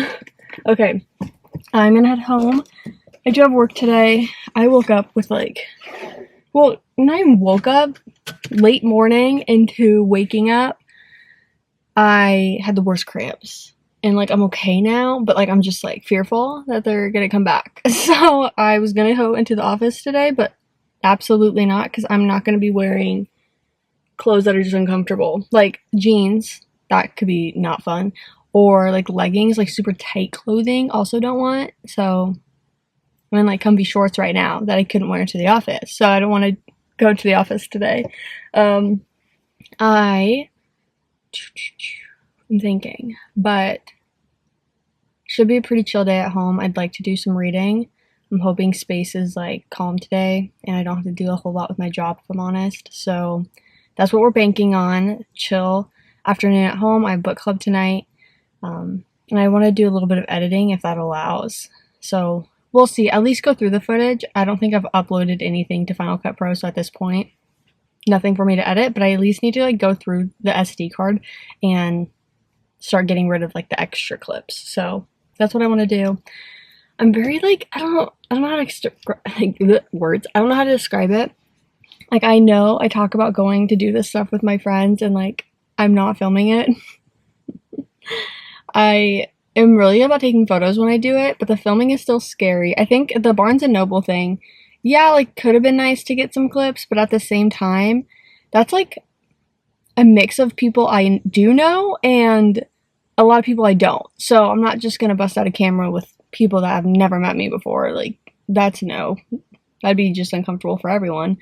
Okay, I'm gonna head home. I do have work today. I woke up with well, not even woke up, late morning into waking up, I had the worst cramps. And I'm okay now, but I'm just fearful that they're gonna come back. So I was gonna go into the office today, but absolutely not, because I'm not gonna be wearing clothes that are just uncomfortable. Like jeans, that could be not fun. Or leggings, super tight clothing, also don't want. So I'm in comfy shorts right now that I couldn't wear to the office. So I don't want to go to the office today. I'm thinking, but should be a pretty chill day at home. I'd like to do some reading. I'm hoping space is calm today and I don't have to do a whole lot with my job, if I'm honest. So that's what we're banking on. Chill afternoon at home. I have book club tonight. And I want to do a little bit of editing if that allows. So we'll see. At least go through the footage. I don't think I've uploaded anything to Final Cut Pro, so at this point, nothing for me to edit, but I at least need to go through the SD card and start getting rid of the extra clips. So that's what I want to do. I'm very I don't know how to words. I don't know how to describe it. I know I talk about going to do this stuff with my friends and I'm not filming it. I am really about taking photos when I do it, but the filming is still scary. I think the Barnes & Noble thing, yeah, could have been nice to get some clips, but at the same time, that's a mix of people I do know and a lot of people I don't. So I'm not just gonna bust out a camera with people that have never met me before. That's no. That'd be just uncomfortable for everyone.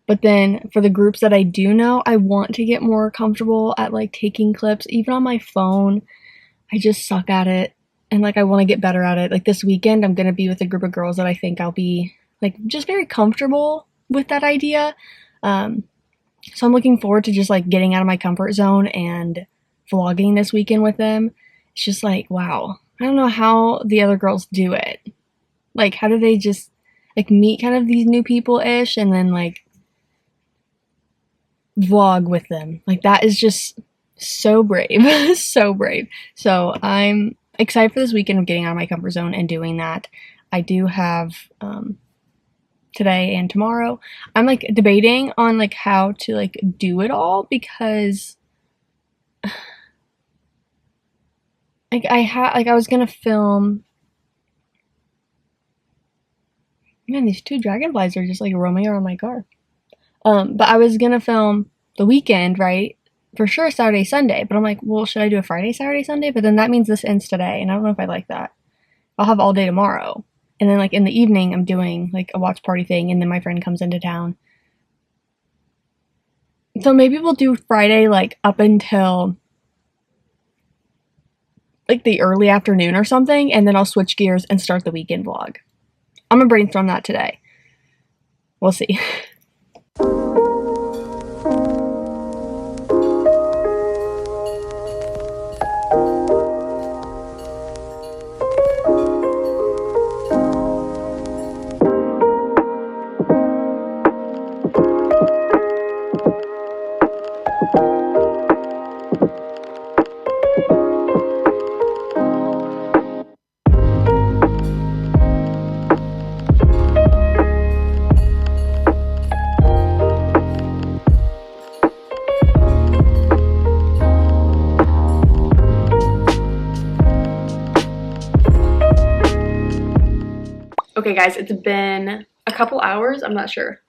But then for the groups that I do know, I want to get more comfortable at taking clips, even on my phone. I just suck at it, and I want to get better at it. This weekend, I'm gonna be with a group of girls that I think I'll be just very comfortable with that idea. So I'm looking forward to just getting out of my comfort zone and vlogging this weekend with them. It's just wow. I don't know how the other girls do it. How do they just meet kind of these new people-ish and then vlog with them? That is just so brave. So brave. So I'm excited for this weekend of getting out of my comfort zone and doing that. I do have today and tomorrow. I'm debating on how to do it all, because I was gonna film. Man, these 2 dragonflies are just roaming around my car. But I was gonna film the weekend, right? For sure Saturday, Sunday. But I'm well, should I do a Friday, Saturday, Sunday? But then that means this ends today, and I don't know if I like that. I'll have all day tomorrow. And then in the evening, I'm doing a watch party thing, and then my friend comes into town. So maybe we'll do Friday up until the early afternoon or something, and then I'll switch gears and start the weekend vlog. I'm gonna brainstorm that today. We'll see. Okay guys, it's been a couple hours, I'm not sure.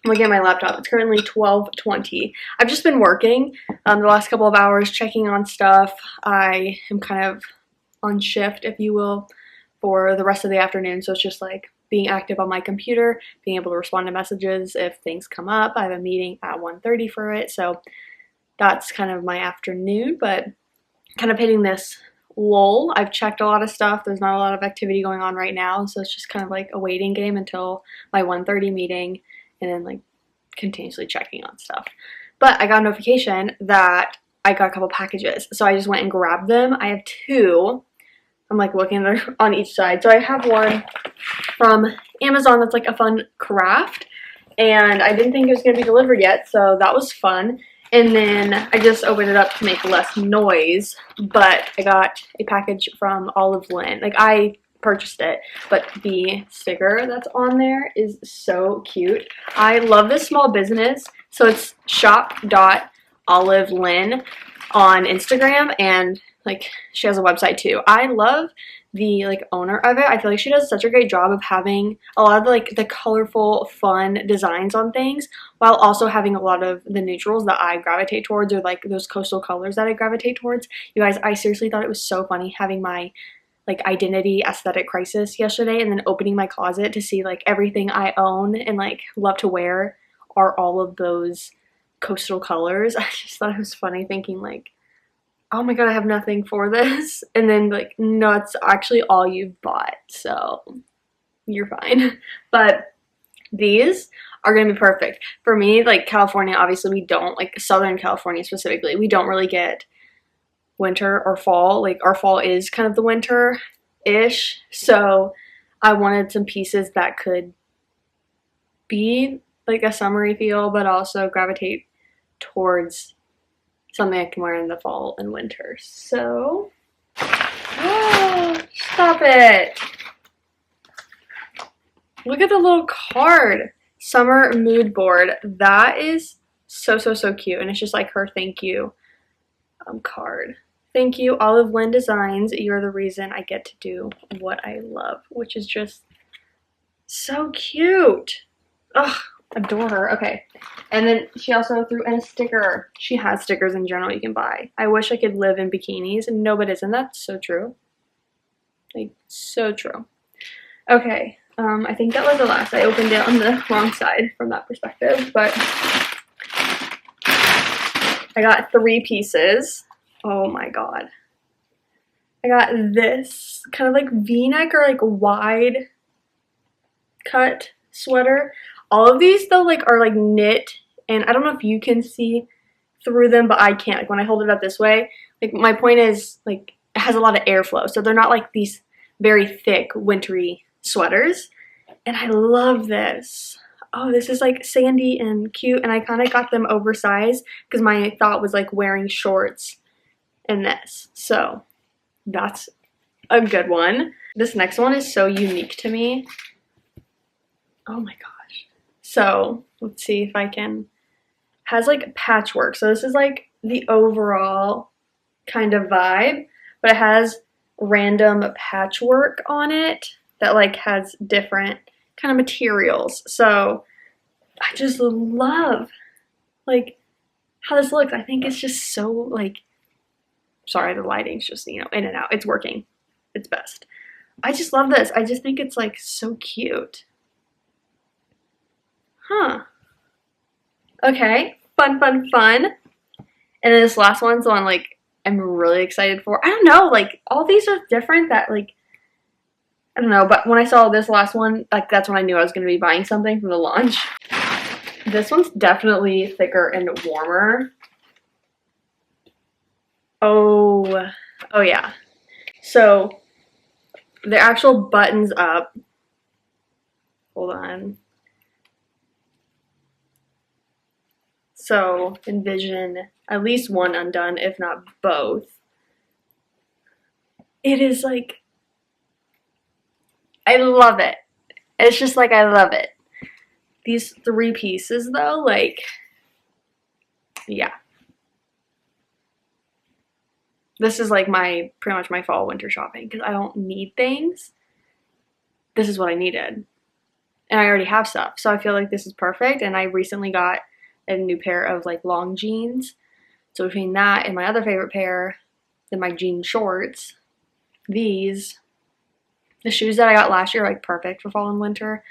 I'm looking at my laptop. It's currently 12:20. I've just been working the last couple of hours, checking on stuff. I am kind of on shift, if you will, for the rest of the afternoon. So it's just like being active on my computer, being able to respond to messages if things come up. I have a meeting at 1:30 for it. So that's kind of my afternoon, but kind of hitting this lull. I've checked a lot of stuff. There's not a lot of activity going on right now. So it's just kind of like a waiting game until my 1:30 meeting, and then like continuously checking on stuff. But I got a notification that I got a couple packages. So I just went and grabbed them. I have two. I'm like looking on each side. So I have one from Amazon that's like a fun craft, and I didn't think it was going to be delivered yet, so that was fun. And then I just opened it up to make less noise, but I got a package from Olive Lynn. Like, I purchased it, but the sticker that's on there is so cute. I love this small business. So it's shop.olivelyn on Instagram, and like she has a website too. I love the like owner of it. I feel like she does such a great job of having a lot of the colorful, fun designs on things, while also having a lot of the neutrals that I gravitate towards, or like those coastal colors that I gravitate towards. You guys, I seriously thought it was so funny having my like identity aesthetic crisis yesterday, and then opening my closet to see like everything I own and like love to wear are all of those coastal colors. I just thought it was funny thinking like, oh my god, I have nothing for this. And then like, no, it's actually all you've bought, so you're fine. But these are gonna be perfect for me. Like, California, obviously we don't, like Southern California specifically, we don't really get winter or fall. Like, our fall is kind of the winter-ish. So I wanted some pieces that could be like a summery feel, but also gravitate towards something I can wear in the fall and winter. So, oh, stop it. Look at the little card. Summer mood board. That is so, so, so cute. And it's just like her thank you card. Thank you, Olive Lynn Designs. You're the reason I get to do what I love, which is just so cute. Ugh. Adore her. Okay. And then she also threw in a sticker. She has stickers in general you can buy. I wish I could live in bikinis. No, but isn't that so true? Like, so true. Okay. I think that was the last. I opened it on the wrong side from that perspective, but I got 3 pieces. Oh my god. I got this kind of like V-neck or like wide cut sweater. All of these though like are like knit, and I don't know if you can see through them, but I can't. Like, when I hold it up this way, like, my point is like it has a lot of airflow, so they're not like these very thick wintry sweaters. And I love this. Oh, this is like sandy and cute, and I kind of got them oversized because my thought was like wearing shorts in this. So that's a good one. This next one is so unique to me. Oh my gosh. So let's see if I can, has like patchwork. So this is like the overall kind of vibe, but it has random patchwork on it that like has different kind of materials. So I just love like how this looks. I think it's just so like, sorry, the lighting's just, you know, in and out. It's working its best. I just love this. I just think it's like so cute. Huh. Okay. Fun, fun, fun. And then this last one's the one like I'm really excited for. I don't know, like all these are different that like, I don't know, but when I saw this last one, like that's when I knew I was going to be buying something from the launch. This one's definitely thicker and warmer. Oh yeah. So the actual buttons up. Hold on. So envision at least one undone, if not both. It is like, I love it. It's just like, I love it. These 3 pieces though, like, yeah. This is like pretty much my fall winter shopping because I don't need things. This is what I needed. and I already have stuff. So I feel like this is perfect. And I recently got a new pair of like long jeans. So between that and my other favorite pair, then my jean shorts, these, the shoes that I got last year are like perfect for fall and winter.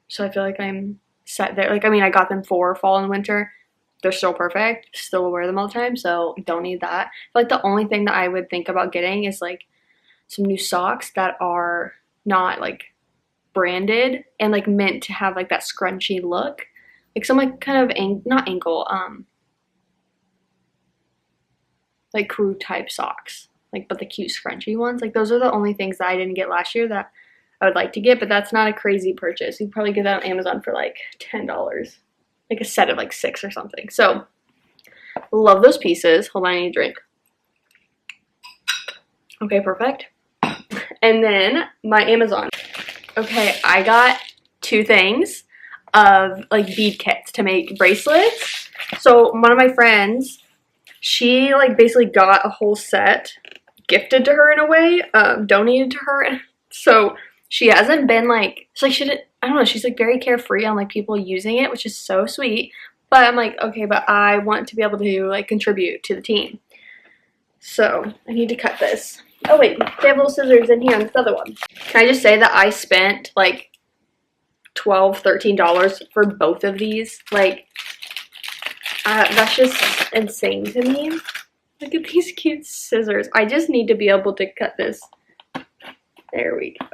So I feel like I'm set there. Like, I mean, I got them for fall and winter. They're still perfect. Still wear them all the time, so don't need that. Like the only thing that I would think about getting is like some new socks that are not like branded and like meant to have like that scrunchy look. Like some like kind of not ankle, like crew type socks. Like but the cute scrunchy ones. Like those are the only things that I didn't get last year that I would like to get, but that's not a crazy purchase. You can probably get that on Amazon for like $10. Like a set of like 6 or something. So love those pieces. Hold on, I need a drink. Okay, perfect. And then my Amazon. Okay, I got 2 things of like bead kits to make bracelets. So one of my friends, she like basically got a whole set gifted to her in a way, donated to her. So she hasn't been like, it's like she didn't, I don't know, she's like very carefree on like people using it, which is so sweet. But I'm like, okay, but I want to be able to like contribute to the team. So I need to cut this. Oh wait, they have little scissors in here on this other one. Can I just say that I spent like $12, $13 for both of these? Like, that's just insane to me. Look at these cute scissors. I just need to be able to cut this. There we go.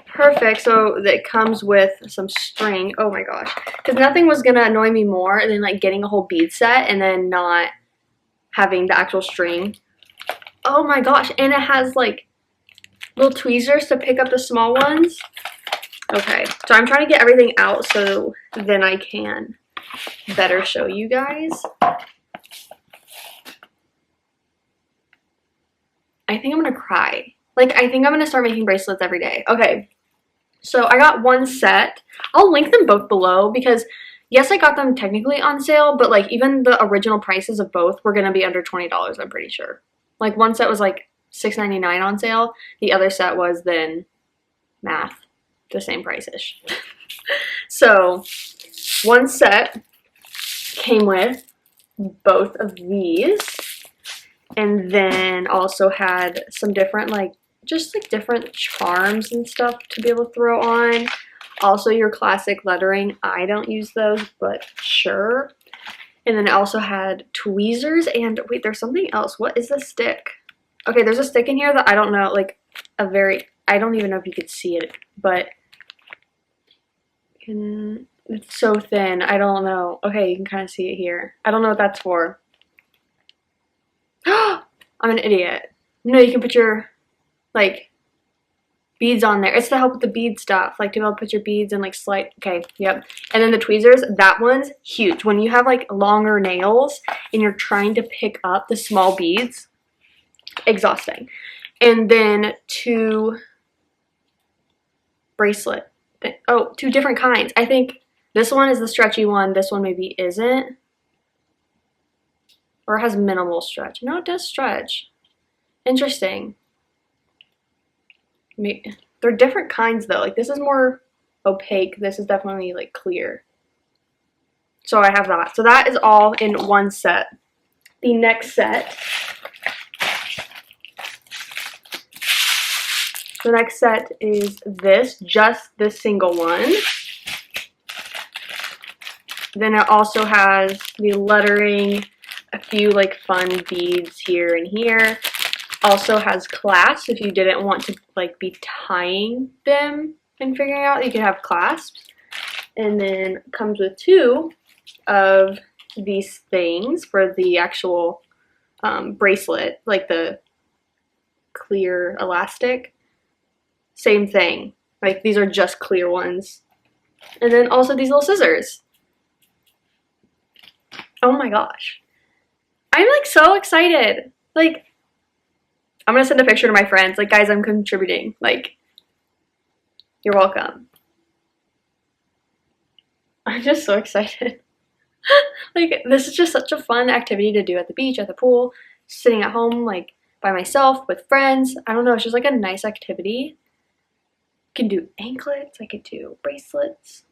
Perfect. So it comes with some string. Oh my gosh, because nothing was gonna annoy me more than like getting a whole bead set and then not having the actual string. Oh my gosh, and it has like little tweezers to pick up the small ones. Okay, so I'm trying to get everything out so then I can better show you guys. I think I'm gonna cry. Like, I think I'm gonna start making bracelets every day. Okay. So I got one set. I'll link them both below because yes, I got them technically on sale, but like even the original prices of both were gonna be under $20, I'm pretty sure. Like one set was like $6.99 on sale. The other set was then math, the same price-ish. So one set came with both of these and then also had some different like just like different charms and stuff to be able to throw on. Also your classic lettering. I don't use those, but sure. And then it also had tweezers and wait, there's something else. What is this stick? Okay, there's a stick in here that I don't know, like a very, I don't even know if you could see it, but it's so thin. I don't know. Okay, you can kind of see it here. I don't know what that's for. I'm an idiot. No, you can put your like beads on there. It's to help with the bead stuff, like to be able to put your beads and like slide. Okay, yep. And then the tweezers, that one's huge. When you have like longer nails and you're trying to pick up the small beads, exhausting. And then 2 bracelet. Oh, 2 different kinds. I think this one is the stretchy one. This one maybe isn't. Or it has minimal stretch. No, it does stretch. Interesting. They're different kinds though. Like this is more opaque. This is definitely like clear. So I have that. So that is all in one set. The next set. The next set is this, just this single one. Then it also has the lettering, a few like fun beads here and here. Also has clasps if you didn't want to like be tying them and figuring out, you can have clasps. And then comes with 2 of these things for the actual bracelet, like the clear elastic. Same thing, like these are just clear ones. And then also these little scissors. Oh my gosh, I'm like so excited. Like I'm gonna send a picture to my friends, like guys, I'm contributing, like you're welcome. I'm just so excited. Like this is just such a fun activity to do at the beach, at the pool, sitting at home, like by myself, with friends. I don't know, it's just like a nice activity. I can do anklets, I could do bracelets.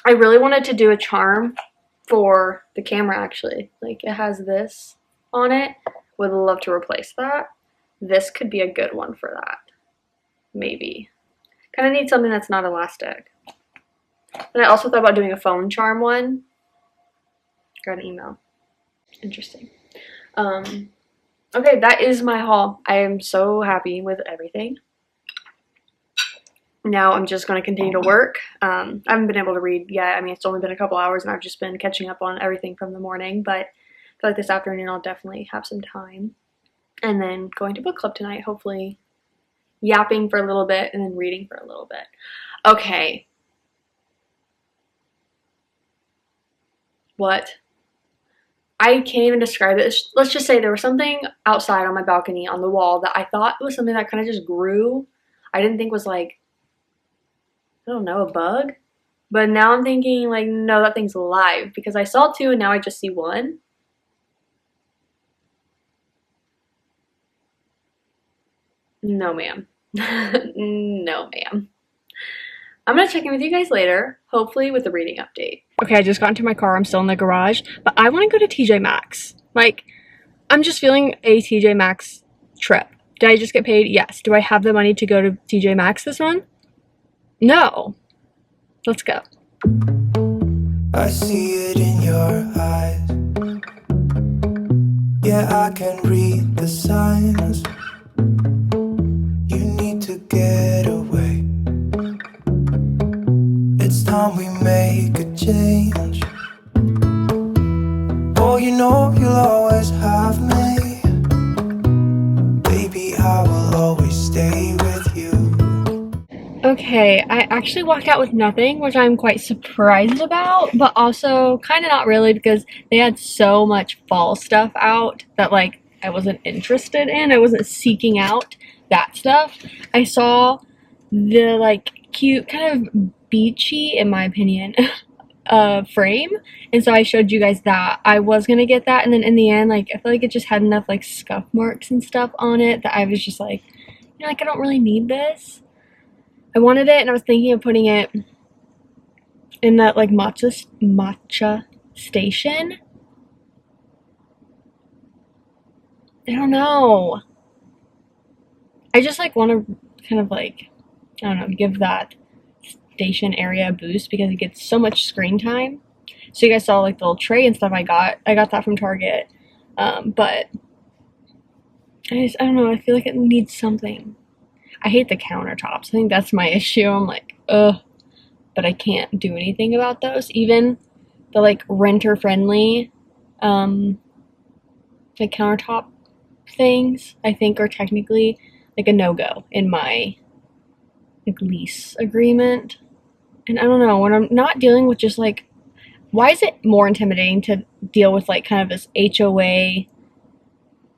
I really wanted to do a charm for the camera actually. Like it has this on it. Would love to replace that. This could be a good one for that. Maybe. Kind of need something that's not elastic. And I also thought about doing a phone charm one. Got an email. Interesting. Okay, that is my haul. I am so happy with everything. Now I'm just going to continue to work. I haven't been able to read yet. I mean, it's only been a couple hours and I've just been catching up on everything from the morning. But I feel like this afternoon I'll definitely have some time. And then going to book club tonight, hopefully yapping for a little bit and then reading for a little bit. Okay. What? I can't even describe it. Let's just say there was something outside on my balcony on the wall that I thought was something that kind of just grew. I didn't think was like, I don't know, a bug. But now I'm thinking like, no, that thing's alive because I saw two and now I just see one. No, ma'am. No, ma'am. I'm going to check in with you guys later, hopefully with the reading update. Okay, I just got into my car. I'm still in the garage, but I want to go to TJ Maxx. Like, I'm just feeling a TJ Maxx trip. Did I just get paid? Yes. Do I have the money to go to TJ Maxx this month? No. Let's go. I see it in your eyes. Yeah, I can read the signs. You need to get away. It's time we make a change. Oh, you know you'll always have me. Baby, I will always stay with you. Okay, I actually walked out with nothing, which I'm quite surprised about, but also kind of not really because they had so much fall stuff out that like I wasn't interested in. I wasn't seeking out that stuff. I saw the like cute kind of beachy, in my opinion, frame, and so I showed you guys that. I was gonna get that, and then in the end, like I feel like it just had enough like scuff marks and stuff on it that I was just like, you know, like I don't really need this. I wanted it and I was thinking of putting it in that like matcha station. I don't know. I just like want to kind of like, I don't know, give that station area a boost because it gets so much screen time. So you guys saw like the little tray and stuff I got that from Target. But I don't know, I feel like it needs something. I hate the countertops. I think that's my issue. I'm like, ugh, but I can't do anything about those. Even the like renter friendly like countertop things I think are technically like a no-go in my like lease agreement. And I don't know, when I'm not dealing with just like, why is it more intimidating to deal with like kind of this HOA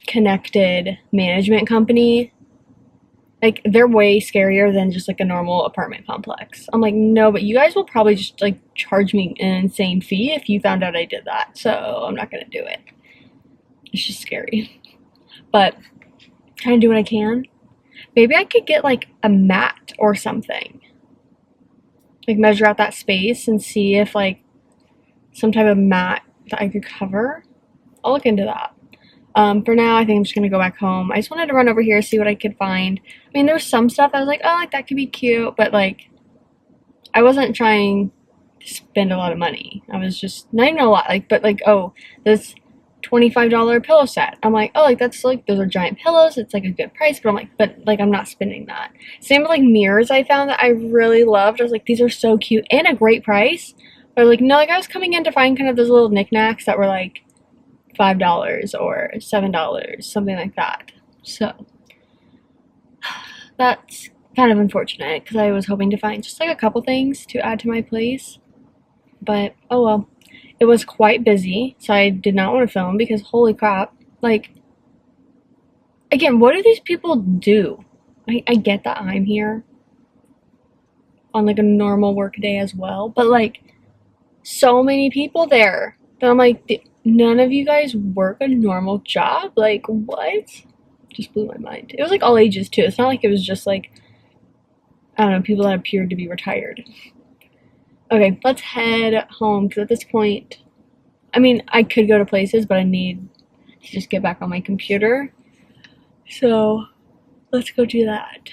connected management company? Like, they're way scarier than just, like, a normal apartment complex. I'm like, no, but you guys will probably just, like, charge me an insane fee if you found out I did that. So, I'm not gonna do it. It's just scary. But, trying to do what I can. Maybe I could get, like, a mat or something. Like, measure out that space and see if, like, some type of mat that I could cover. I'll look into that. For now, I think I'm just going to go back home. I just wanted to run over here, see what I could find. I mean, there's some stuff I was like, oh, like, that could be cute. But, like, I wasn't trying to spend a lot of money. I was just, not even a lot. Like, but, like, oh, this $25 pillow set. I'm like, oh, like, that's, like, those are giant pillows. It's, like, a good price. But I'm like, I'm not spending that. Same with, like, mirrors I found that I really loved. I was like, these are so cute and a great price. But, like, no, like, I was coming in to find kind of those little knickknacks that were, like, $5 or $7, something like that. So that's kind of unfortunate because I was hoping to find just like a couple things to add to my place, but oh well. It was quite busy, so I did not want to film because holy crap, like, again, what do these people do? I get that I'm here on like a normal work day as well, but like so many people there that I'm like, none of you guys work a normal job? Like, what? just blew my mind. It was like all ages too. It's not like it was just like, I don't know, people that appeared to be retired. Okay, let's head home because at this point, I mean, I could go to places, but I need to just get back on my computer. So let's go do that.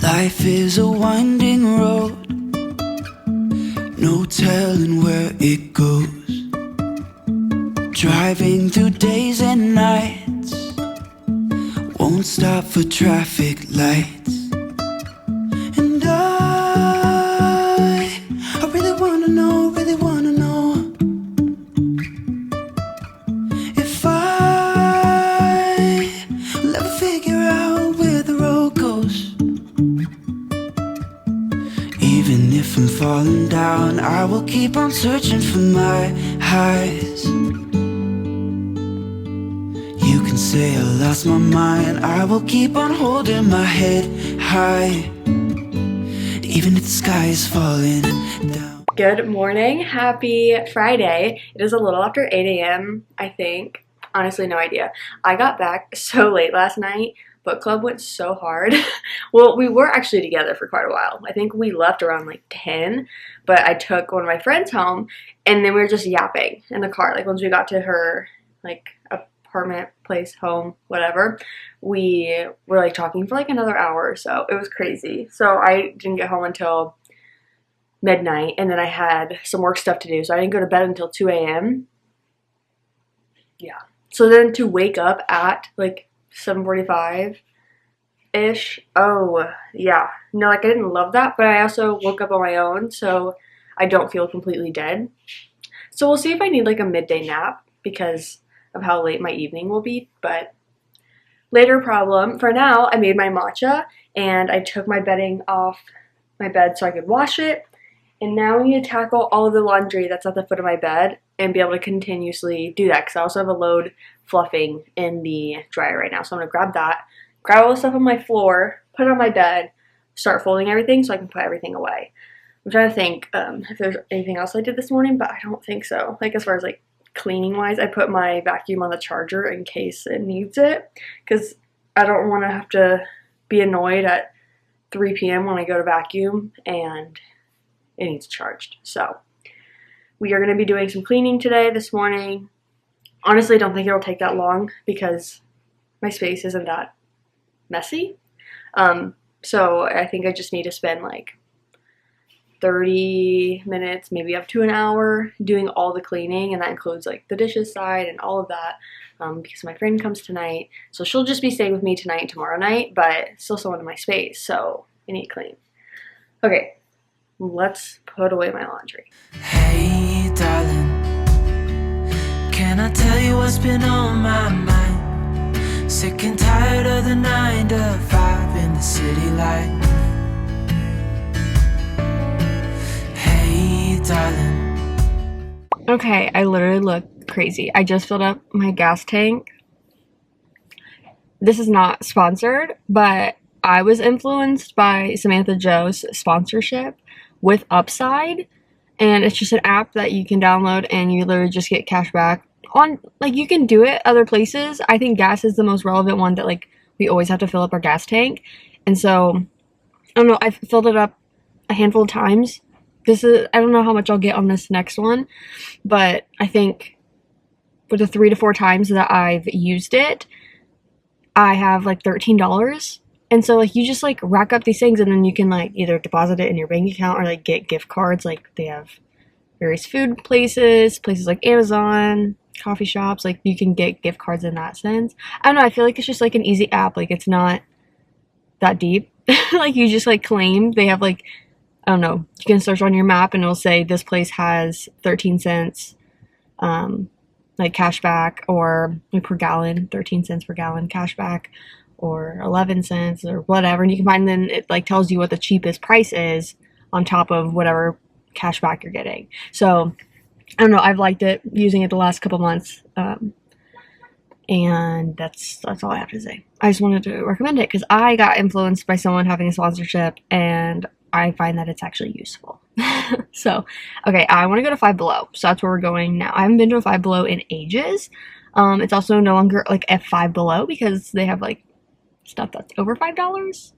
Life is a winding road, no telling where it goes. Driving through days and nights, won't stop for traffic lights. And I really wanna know if I will ever figure out where the road goes. Even if I'm falling down, I will keep on searching for my highs. You can say I lost my mind, I will keep on holding my head high, even if the sky is falling down. Good morning, happy Friday. It is a little after 8 a.m. I think. Honestly, no idea. I got back so late last night. Book club went so hard. Well, we were actually together for quite a while. I think we left around like 10, but I took one of my friends home and then we were just yapping in the car. Like once we got to her like apartment, place, home, whatever, we were like talking for like another hour or so. It was crazy. So I didn't get home until midnight and then I had some work stuff to do. So I didn't go to bed until 2 a.m. Yeah. So then to wake up at like 7:45-ish. Oh, yeah. No, like I didn't love that, but I also woke up on my own, so I don't feel completely dead. So we'll see if I need like a midday nap because of how late my evening will be, but later problem. For now, I made my matcha and I took my bedding off my bed so I could wash it. And now I need to tackle all of the laundry that's at the foot of my bed and be able to continuously do that because I also have a load fluffing in the dryer right now. So I'm going to grab that, grab all the stuff on my floor, put it on my bed, start folding everything so I can put everything away. I'm trying to think if there's anything else I did this morning, but I don't think so. Like as far as like cleaning wise, I put my vacuum on the charger in case it needs it because I don't want to have to be annoyed at 3 p.m. when I go to vacuum and it needs charged. So we are going to be doing some cleaning today, this morning. Honestly, I don't think it'll take that long because my space isn't that messy. So I think I just need to spend like 30 minutes, maybe up to an hour doing all the cleaning, and that includes like the dishes side and all of that because my friend comes tonight. So she'll just be staying with me tonight and tomorrow night, but still someone in my space, so I need to clean. Okay. Let's put away my laundry. Hey, darling, can I tell you what's been on my mind? Sick and tired of the 9 to 5 in the city life. Hey, darling. Okay, I literally look crazy. I just filled up my gas tank. This is not sponsored, but I was influenced by Samantha Joe's sponsorship with Upside, and it's just an app that you can download and you literally just get cash back on, like, you can do it other places. I think gas is the most relevant one that like we always have to fill up our gas tank, and so I don't know, I've filled it up a handful of times. I don't know how much I'll get on this next one, but I think for the 3 to 4 times that I've used it, I have like $13. And so like you just like rack up these things and then you can like either deposit it in your bank account or like get gift cards. Like they have various food places like Amazon, coffee shops, like you can get gift cards in that sense. I don't know, I feel like it's just like an easy app. Like it's not that deep. Like you just like claim, they have like, I don't know, you can search on your map and it'll say this place has 13 cents like cash back, or like per gallon, 13 cents per gallon cash back, or 11 cents or whatever, and you can find, then it like tells you what the cheapest price is on top of whatever cash back you're getting. So I don't know, I've liked it, using it the last couple months, and that's all I have to say. I just wanted to recommend it because I got influenced by someone having a sponsorship and I find that it's actually useful. So, okay, I want to go to Five Below. So that's where we're going now. I haven't been to a Five Below in ages. It's also no longer like at Five Below because they have like stuff that's over $5.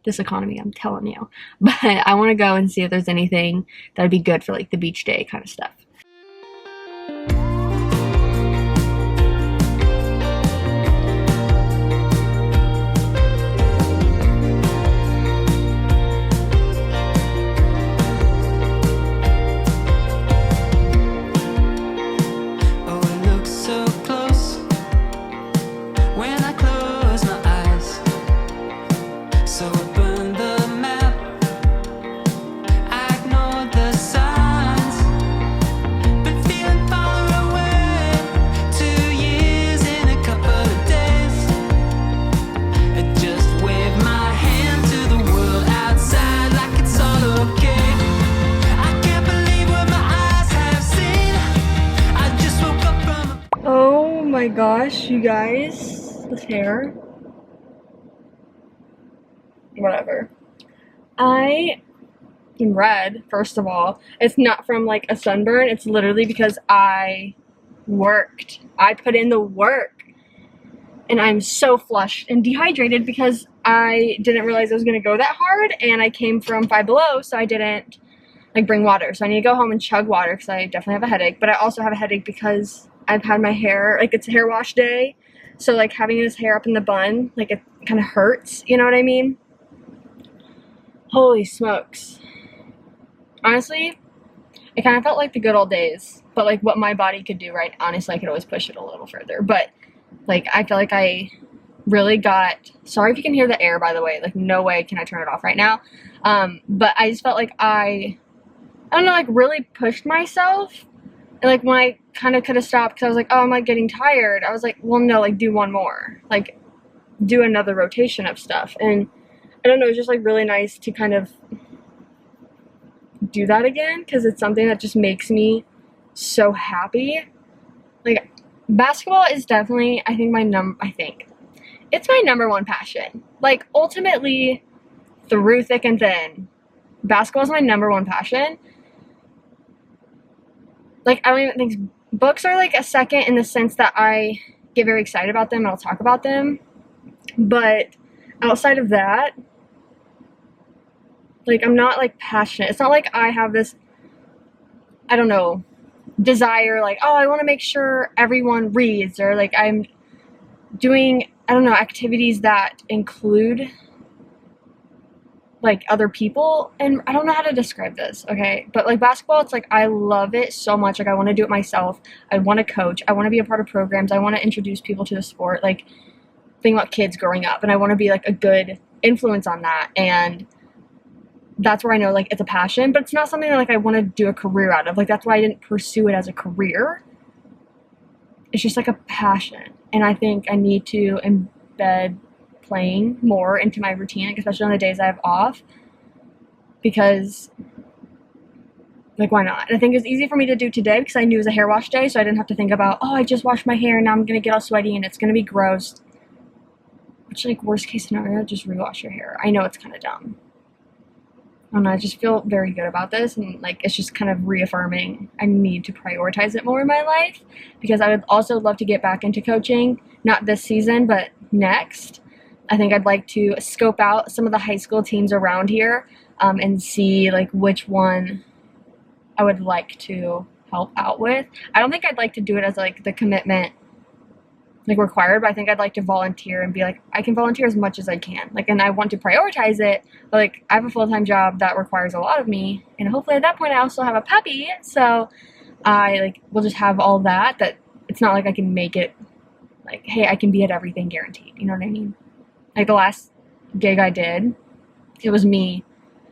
This economy, I'm telling you. But I want to go and see if there's anything that would be good for like the beach day kind of stuff. Oh my gosh, you guys, this hair. Whatever. I am red, first of all. It's not from like a sunburn, it's literally because I worked. I put in the work. And I'm so flushed and dehydrated because I didn't realize I was gonna go that hard, and I came from Five Below, so I didn't like bring water. So I need to go home and chug water because I definitely have a headache. But I also have a headache because I've had my hair, like it's a hair wash day. So like having this hair up in the bun, like it kind of hurts, you know what I mean? Holy smokes. Honestly, it kind of felt like the good old days, but like what my body could do, right? Honestly, I could always push it a little further. But like I feel like I really got, sorry if you can hear the air, by the way, like no way can I turn it off right now. But I just felt like I don't know, like really pushed myself. And like when I kind of could have stopped because I was like, oh, I'm like getting tired. I was like, well, no, like do one more, like do another rotation of stuff. And I don't know, it's just like really nice to kind of do that again because it's something that just makes me so happy. Like basketball is definitely, I think it's my number one passion. Like ultimately, through thick and thin, basketball is my number one passion. Like, I don't even think books are like a second in the sense that I get very excited about them and I'll talk about them. But outside of that, like, I'm not like passionate. It's not like I have this, I don't know, desire, like, oh, I want to make sure everyone reads, or like I'm doing, I don't know, activities that include like other people, and I don't know how to describe this, okay, but like basketball, it's like I love it so much. Like I want to do it myself, I want to coach, I want to be a part of programs, I want to introduce people to the sport, like think about kids growing up, and I want to be like a good influence on that. And that's where I know like it's a passion, but it's not something that like I want to do a career out of. Like that's why I didn't pursue it as a career. It's just like a passion, and I think I need to embed playing more into my routine, like especially on the days I have off, because like why not? And I think it's easy for me to do today because I knew it was a hair wash day, so I didn't have to think about, oh, I just washed my hair and now I'm gonna get all sweaty and it's gonna be gross. Which, like, worst case scenario, just rewash your hair. I know it's kind of dumb. I don't know, I just feel very good about this, and like it's just kind of reaffirming I need to prioritize it more in my life, because I would also love to get back into coaching, not this season but next. I think I'd like to scope out some of the high school teams around here and see like which one I would like to help out with. I don't think I'd like to do it as like the commitment like required, but I think I'd like to volunteer and be like, I can volunteer as much as I can. Like, and I want to prioritize it, but like I have a full-time job that requires a lot of me, and hopefully at that point I also have a puppy, so I like will just have all that it's not like I can make it like, hey, I can be at everything guaranteed, you know what I mean? Like the last gig I did, it was me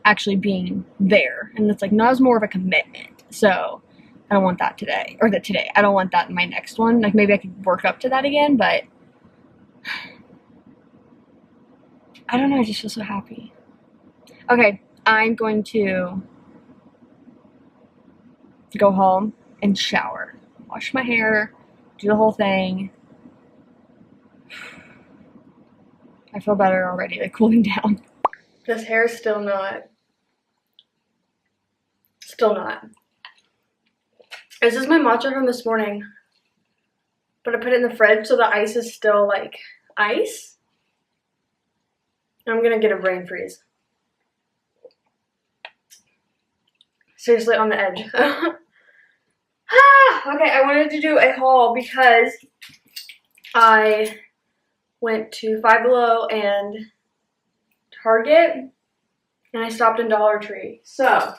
actually being there, and it's like not as more of a commitment. So I don't want that today, or that today. I don't want that in my next one. Like maybe I could work up to that again, but I don't know. I just feel so happy. Okay, I'm going to go home and shower, wash my hair, do the whole thing. I feel better already, like cooling down. This hair is still not. This is my matcha from this morning. But I put it in the fridge so the ice is still like ice. I'm gonna get a brain freeze. Seriously, on the edge. Okay, I wanted to do a haul because I went to Five Below and Target, and I stopped in Dollar Tree. So,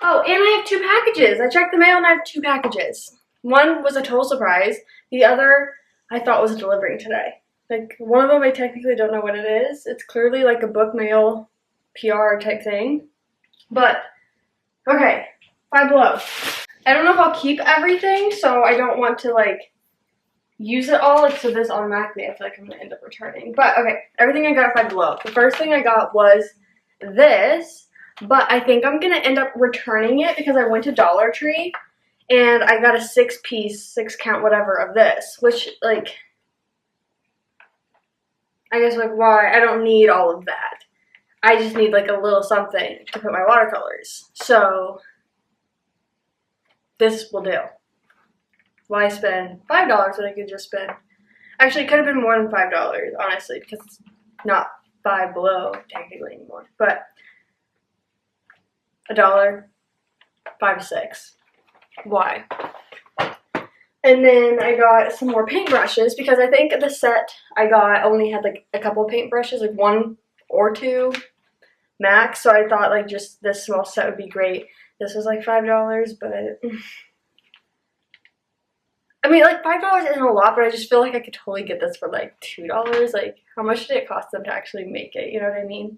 oh, and I have 2 packages. I checked the mail and I have 2 packages. One was a total surprise. The other I thought was delivering today. Like, one of them I technically don't know what it is. It's clearly like a book mail PR type thing. But, okay, Five Below. I don't know if I'll keep everything, so I don't want to, like, use it all. So this automatically, I feel like I'm going to end up returning. But, okay, everything I got at Five Below. The first thing I got was this, but I think I'm going to end up returning it because I went to Dollar Tree, and I got a 6-piece, 6-count, whatever, of this, which, like, I guess, like, why? I don't need all of that. I just need, like, a little something to put my watercolors. So this will do. Why spend $5 when I could just spend... Actually, it could have been more than $5, honestly, because it's not Five Below technically anymore. But $1, 5 to 6. Why? And then I got some more paintbrushes because I think the set I got only had like a couple paintbrushes, like 1 or 2 max. So I thought like just this small set would be great. This was like $5, but I mean, like $5 isn't a lot, but I just feel like I could totally get this for like $2. Like, how much did it cost them to actually make it? You know what I mean?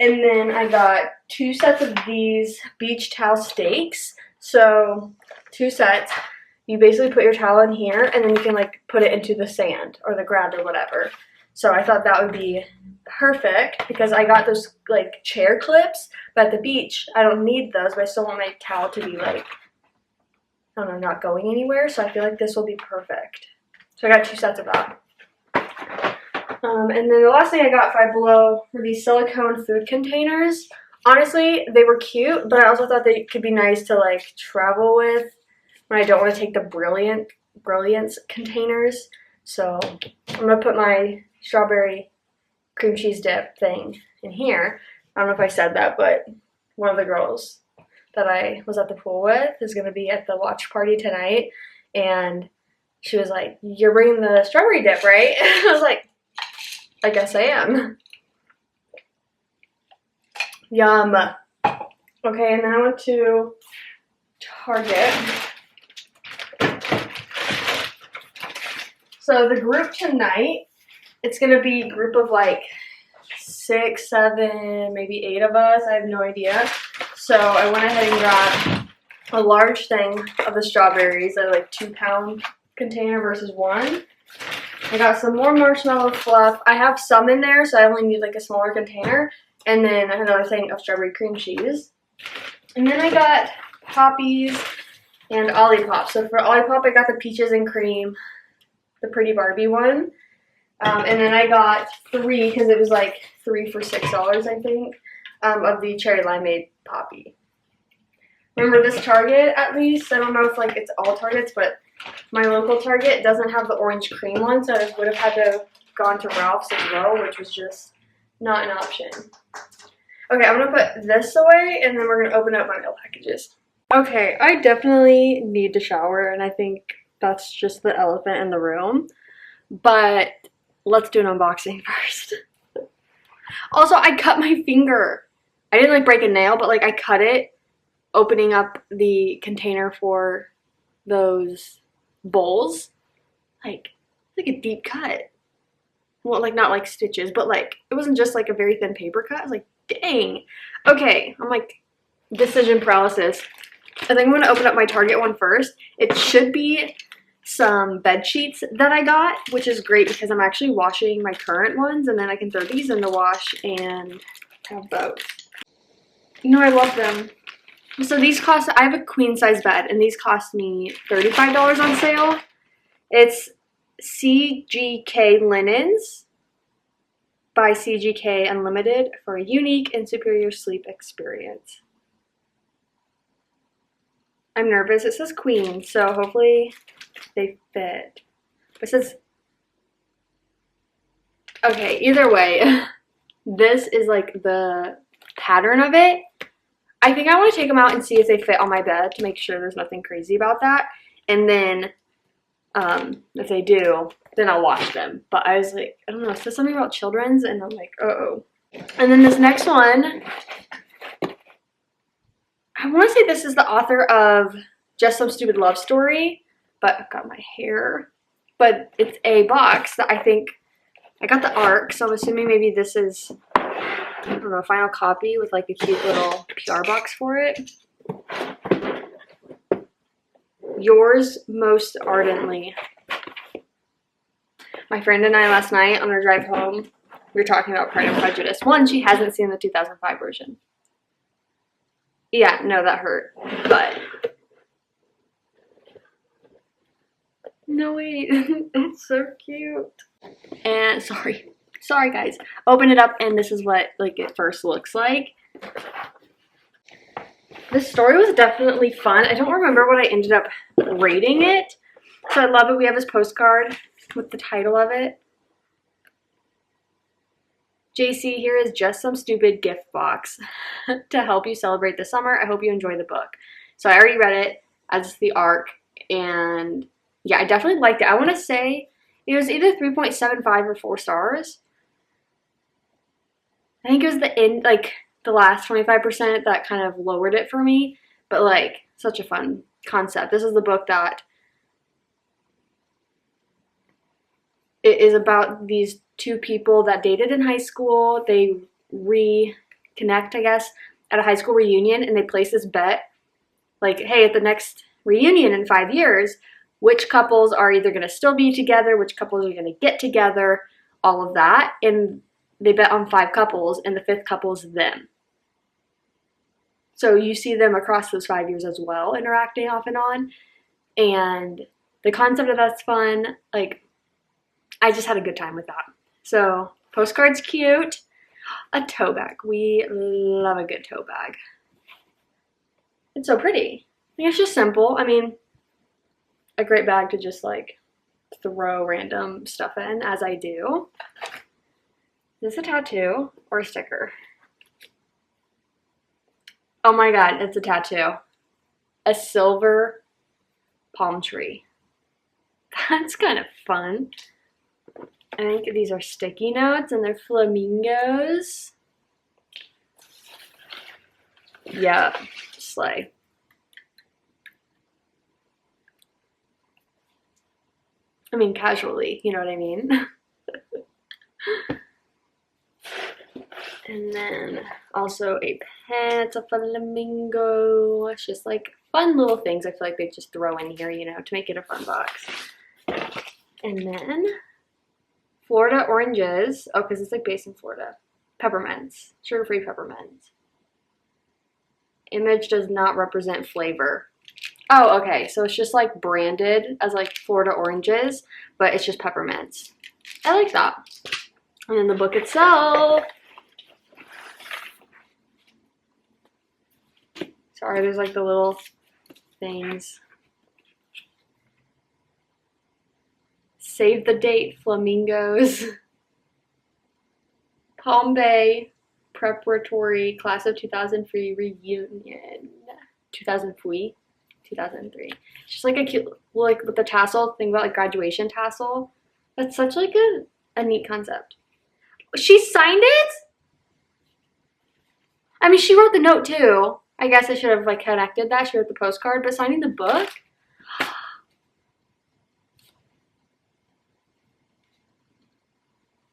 And then I got 2 sets of these beach towel stakes. So 2 sets. You basically put your towel in here, and then you can like put it into the sand or the ground or whatever. So I thought that would be perfect because I got those like chair clips, but at the beach I don't need those, but I still want my towel to be like, I don't know, not going anywhere. So I feel like this will be perfect. So I got 2 sets of that. And then the last thing I got at Five Below were these silicone food containers. Honestly, they were cute, but I also thought they could be nice to like travel with when I don't want to take the Brilliance containers. So I'm going to put my strawberry cream cheese dip thing in here. I don't know if I said that, but one of the girls that I was at the pool with is going to be at the watch party tonight. And she was like, "You're bringing the strawberry dip, right?" I was like, I guess I am. Yum. Okay, and then I went to Target. So the group tonight, it's going to be a group of like 6, 7, maybe 8 of us. I have no idea. So I went ahead and grabbed a large thing of the strawberries, a like 2-pound container versus 1. I got some more marshmallow fluff. I have some in there, so I only need like a smaller container. And then another thing of strawberry cream cheese. And then I got Poppies and Olipop. So for Olipop, I got the peaches and cream, the Pretty Barbie one. And then I got 3, because it was like 3 for $6, I think, of the cherry limeade Poppy. Remember this Target, at least? I don't know if like it's all Targets, but my local Target doesn't have the orange cream one, so I would have had to gone to Ralph's as well, which was just not an option. Okay, I'm going to put this away, and then we're going to open up my mail packages. Okay, I definitely need to shower, and I think that's just the elephant in the room. But let's do an unboxing first. Also, I cut my finger. I didn't like break a nail, but like I cut it opening up the container for those bowls. Like a deep cut. Well, like not like stitches, but like it wasn't just like a very thin paper cut. I was like, dang. Okay, I'm like decision paralysis. I think I'm going to open up my Target one first. It should be some bed sheets that I got, which is great because I'm actually washing my current ones, and then I can throw these in the wash and have both. You know, I love them. So these cost, I have a queen size bed, and these cost me $35 on sale. It's CGK Linens by CGK Unlimited for a unique and superior sleep experience. I'm nervous. It says queen, so hopefully they fit. It says, okay, either way, this is like the pattern of it. I think I want to take them out and see if they fit on my bed to make sure there's nothing crazy about that. And then if they do, then I'll wash them. But I was like, I don't know, it says something about children's, and I'm like, uh-oh. And then this next one, I want to say this is the author of Just Some Stupid Love Story, but I've got my hair. But it's a box that I think, I got the ARC, so I'm assuming maybe this is, I don't know, final copy with like a cute little PR box for it. Yours most ardently. My friend and I last night on our drive home, we were talking about Pride and Prejudice. One, she hasn't seen the 2005 version. Yeah, no, that hurt. But no, wait, it's so cute. And sorry guys. Open it up, and this is what like it first looks like. This story was definitely fun. I don't remember what I ended up rating it. So I love it. We have this postcard with the title of it. JC, here is just some stupid gift box to help you celebrate the summer. I hope you enjoy the book. So I already read it as the ARC, and yeah, I definitely liked it. I want to say it was either 3.75 or 4 stars. I think it was the end, like the last 25% that kind of lowered it for me, but like such a fun concept. This is the book that it is about these two people that dated in high school. They reconnect, I guess, at a high school reunion, and they place this bet, like, hey, at the next reunion in 5 years, which couples are either going to still be together, which couples are going to get together, all of that. And they bet on 5 couples, and the 5th couple is them. So you see them across those 5 years as well, interacting off and on. And the concept of that's fun. Like, I just had a good time with that. So, postcard's cute. A tote bag. We love a good tote bag. It's so pretty. It's just simple. I mean, a great bag to just like throw random stuff in, as I do. Is this a tattoo or a sticker? Oh my god, it's a tattoo. A silver palm tree. That's kind of fun. I think these are sticky notes, and they're flamingos. Yeah, slay. I mean, casually, you know what I mean? And then also a pen. It's a flamingo. It's just like fun little things I feel like they just throw in here, you know, to make it a fun box. And then Florida oranges. Oh, because it's like based in Florida. Peppermints. Sugar-free peppermints. Image does not represent flavor. Oh, okay. So it's just like branded as like Florida oranges, but it's just peppermints. I like that. And then the book itself. Sorry, there's like the little things. Save the date, flamingos. Palm Bay preparatory class of 2003 reunion. 2003. 2003. Just like a cute, like with the tassel thing about like graduation tassel. That's such like a neat concept. She signed it? I mean, she wrote the note too. I guess I should have like connected that. She wrote the postcard, but signing the book?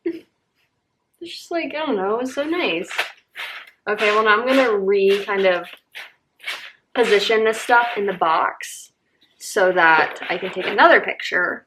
It's just like, I don't know, it's so nice. Okay, well now I'm gonna kind of position this stuff in the box so that I can take another picture.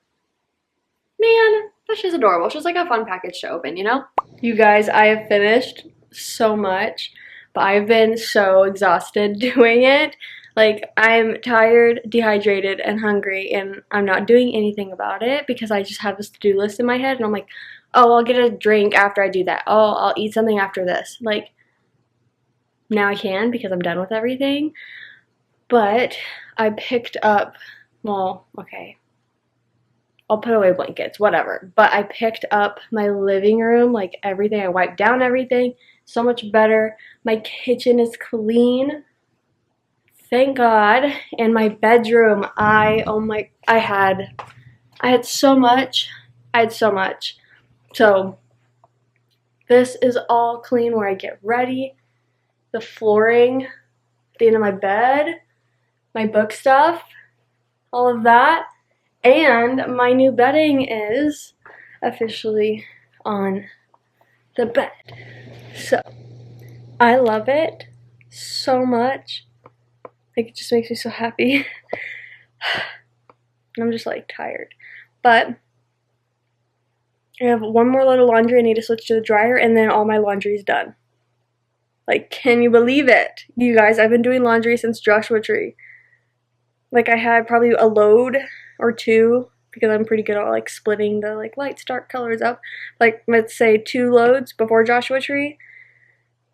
Man, that's just adorable. It's just like a fun package to open, you know? You guys, I have finished so much, but I've been so exhausted doing it. Like, I'm tired, dehydrated, and hungry, and I'm not doing anything about it because I just have this to-do list in my head, and I'm like, oh, I'll get a drink after I do that. Oh, I'll eat something after this. Like, now I can because I'm done with everything. But I picked up, well, okay, I'll put away blankets, whatever. But I picked up my living room, like everything. I wiped down everything. So much better. My kitchen is clean. Thank God. And my bedroom, I had so much. I had so much. So this is all clean where I get ready. The flooring, the end of my bed, my book stuff, all of that. And my new bedding is officially on the bed. So I love it so much. Like, it just makes me so happy. I'm just like tired. But I have one more load of laundry I need to switch to the dryer, and then all my laundry is done. Like, can you believe it? You guys, I've been doing laundry since Joshua Tree. Like, I had probably a load or two, because I'm pretty good at like splitting the like light dark colors up. Like, let's say 2 loads before Joshua Tree.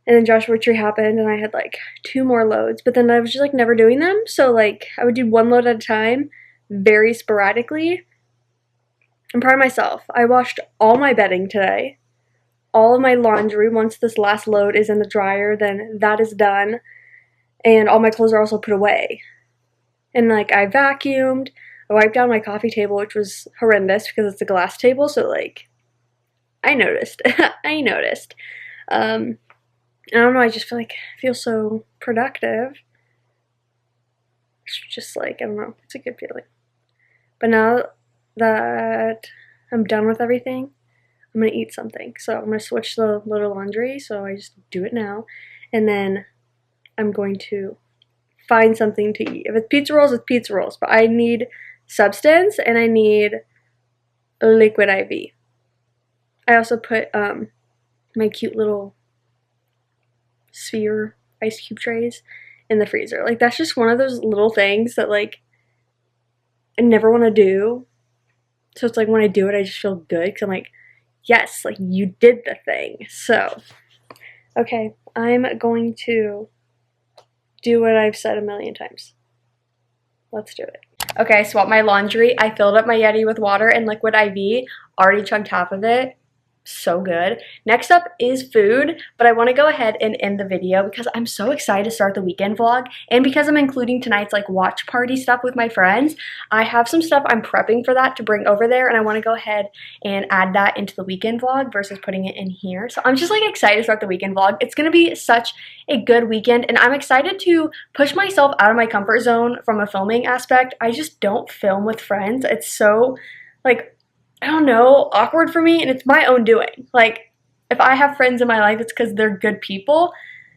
And then Joshua Tree happened and I had like 2 more loads, but then I was just like never doing them. So like I would do 1 load at a time, very sporadically. I'm proud of myself. I washed all my bedding today. All of my laundry, once this last load is in the dryer, then that is done. And all my clothes are also put away. And like I vacuumed, I wiped down my coffee table, which was horrendous because it's a glass table, so like I noticed. I noticed. I don't know, I just feel like I feel so productive. It's just like, I don't know, it's a good feeling. But now that I'm done with everything, I'm gonna eat something. So I'm gonna switch the load of laundry, so I just do it now. And then I'm going to find something to eat. If it's pizza rolls, it's pizza rolls. But I need substance and I need liquid IV. I also put my cute little sphere ice cube trays in the freezer. Like, that's just one of those little things that like I never want to do. So it's like when I do it, I just feel good because I'm like, yes, like you did the thing. So, okay, I'm going to do what I've said a million times. Let's do it. Okay, I swapped my laundry. I filled up my Yeti with water and liquid IV. Already chugged half of it. So good. Next up is food, but I want to go ahead and end the video because I'm so excited to start the weekend vlog, and because I'm including tonight's like watch party stuff with my friends, I have some stuff I'm prepping for that to bring over there, and I want to go ahead and add that into the weekend vlog versus putting it in here. So I'm just like excited to start the weekend vlog. It's going to be such a good weekend, and I'm excited to push myself out of my comfort zone from a filming aspect. I just don't film with friends. It's so like, I don't know, awkward for me, and it's my own doing. Like, if I have friends in my life, it's because they're good people.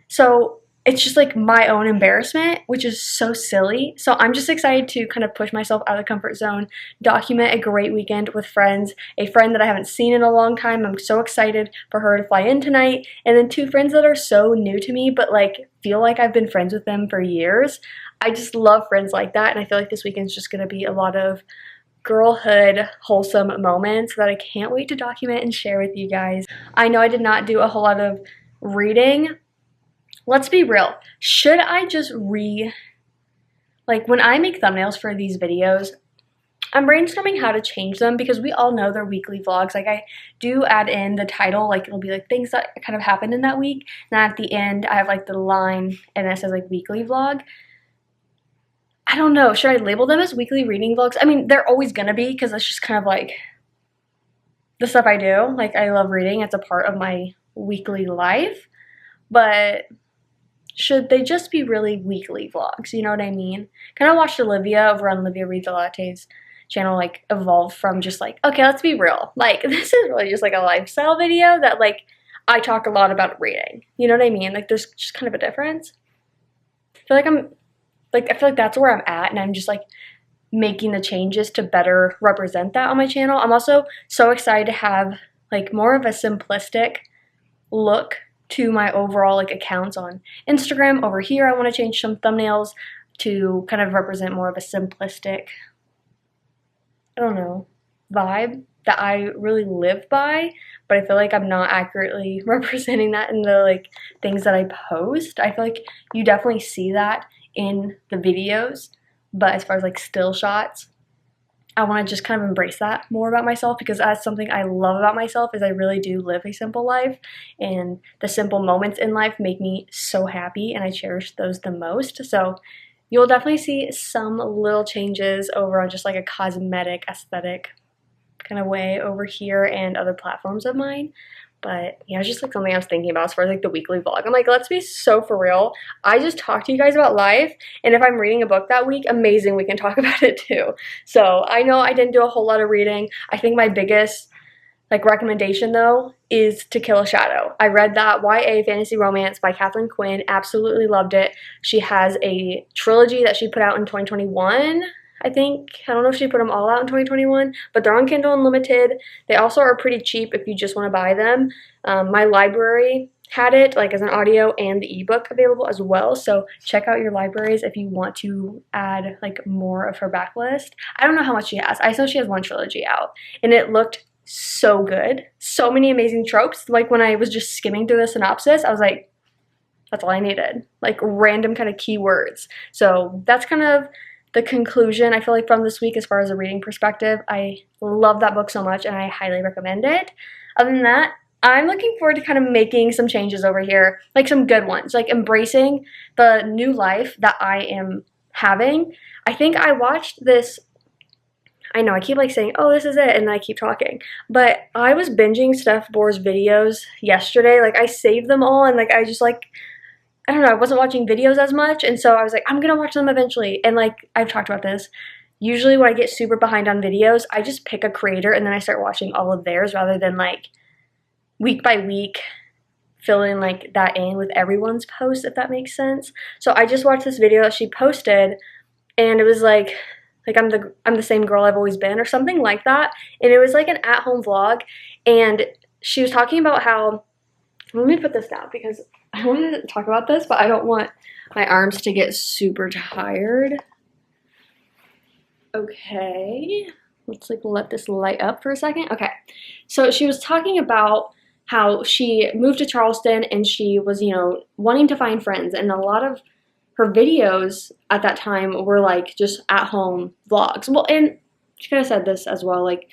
So it's just like my own embarrassment, which is so silly. So I'm just excited to kind of push myself out of the comfort zone, document a great weekend with friends, a friend that I haven't seen in a long time. I'm so excited for her to fly in tonight. And then 2 friends that are so new to me, but like feel like I've been friends with them for years. I just love friends like that. And I feel like this weekend's just going to be a lot of girlhood wholesome moments that I can't wait to document and share with you guys. I know I did not do a whole lot of reading. Let's be real. Should I just like when I make thumbnails for these videos, I'm brainstorming how to change them because we all know they're weekly vlogs. Like, I do add in the title, like it'll be like things that kind of happened in that week. And at the end I have like the line and it says like weekly vlog. I don't know, should I label them as weekly reading vlogs? I mean, they're always gonna be because that's just kind of like the stuff I do. Like, I love reading, it's a part of my weekly life. But should they just be really weekly vlogs? You know what I mean? Kind of watched Olivia over on Olivia Reads a Latte's channel like evolve from just like, okay, let's be real. Like, this is really just like a lifestyle video that like I talk a lot about reading. You know what I mean? Like, there's just kind of a difference. I feel like that's where I'm at, and I'm just like making the changes to better represent that on my channel. I'm also so excited to have like more of a simplistic look to my overall like accounts on Instagram. Over here, I want to change some thumbnails to kind of represent more of a simplistic, I don't know, vibe that I really live by, but I feel like I'm not accurately representing that in the like things that I post. I feel like you definitely see that in the videos, but as far as like still shots, I want to just kind of embrace that more about myself, because that's something I love about myself, is I really do live a simple life, and the simple moments in life make me so happy, and I cherish those the most. So you'll definitely see some little changes over on just like a cosmetic aesthetic kind of way over here and other platforms of mine. But yeah, it's just like something I was thinking about as far as like the weekly vlog. I'm like, let's be so for real. I just talk to you guys about life, and if I'm reading a book that week, amazing, we can talk about it too. So I know I didn't do a whole lot of reading. I think my biggest like recommendation though is Tequila Shadow. I read that YA fantasy romance by Catherine Quinn, absolutely loved it. She has a trilogy that she put out in 2021. I think, I don't know if she put them all out in 2021, but they're on Kindle Unlimited. They also are pretty cheap if you just want to buy them. My library had it like as an audio and the ebook available as well, so check out your libraries if you want to add like more of her backlist. I don't know how much she has. I know she has one trilogy out, and it looked so good. So many amazing tropes. Like when I was just skimming through the synopsis, I was like, that's all I needed. Like random kind of keywords. So that's kind of the conclusion, I feel like, from this week as far as a reading perspective. I love that book so much, and I highly recommend it. Other than that, I'm looking forward to kind of making some changes over here, like some good ones, like embracing the new life that I am having. I think I watched this, I know I keep like saying, oh, this is it, and then I keep talking, but I was binging Steph Bohr's videos yesterday. Like I saved them all, and like I just like, I don't know, I wasn't watching videos as much, and so I was like, I'm gonna watch them eventually. And like I've talked about this, usually when I get super behind on videos, I just pick a creator and then I start watching all of theirs rather than like week by week filling like that in with everyone's posts, if that makes sense. So I just watched this video that she posted, and it was like I'm the same girl I've always been, or something like that. And it was like an at-home vlog, and she was talking about how, let me put this down because I wanted to talk about this, but I don't want my arms to get super tired. Okay, let's like let this light up for a second. Okay, so she was talking about how she moved to Charleston, and she was, you know, wanting to find friends, and a lot of her videos at that time were like just at home vlogs. Well, and she kind of said this as well, like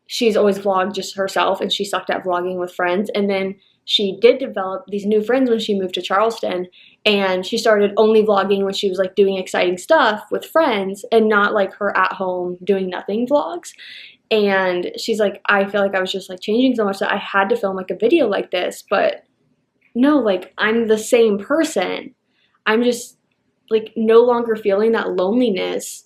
she's always vlogged just herself, and she sucked at vlogging with friends. And then she did develop these new friends when she moved to Charleston, and she started only vlogging when she was like doing exciting stuff with friends, and not like her at home doing nothing vlogs. And she's like, I feel like I was just like changing so much that I had to film like a video like this, but no, like I'm the same person. I'm just like no longer feeling that loneliness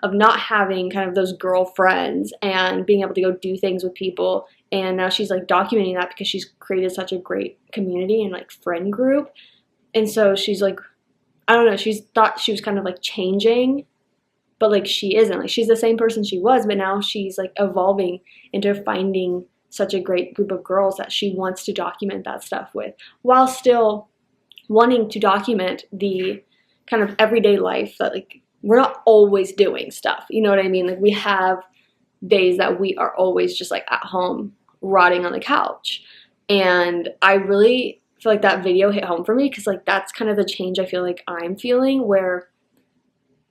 of not having kind of those girlfriends and being able to go do things with people. And now she's like documenting that because she's created such a great community and like friend group. And so she's like, I don't know, she's thought she was kind of like changing, but like she isn't. Like she's the same person she was, but now she's like evolving into finding such a great group of girls that she wants to document that stuff with, while still wanting to document the kind of everyday life that like we're not always doing stuff. You know what I mean? Like we have days that we are always just like at home rotting on the couch. And I really feel like that video hit home for me, because like that's kind of the change I feel like I'm feeling, where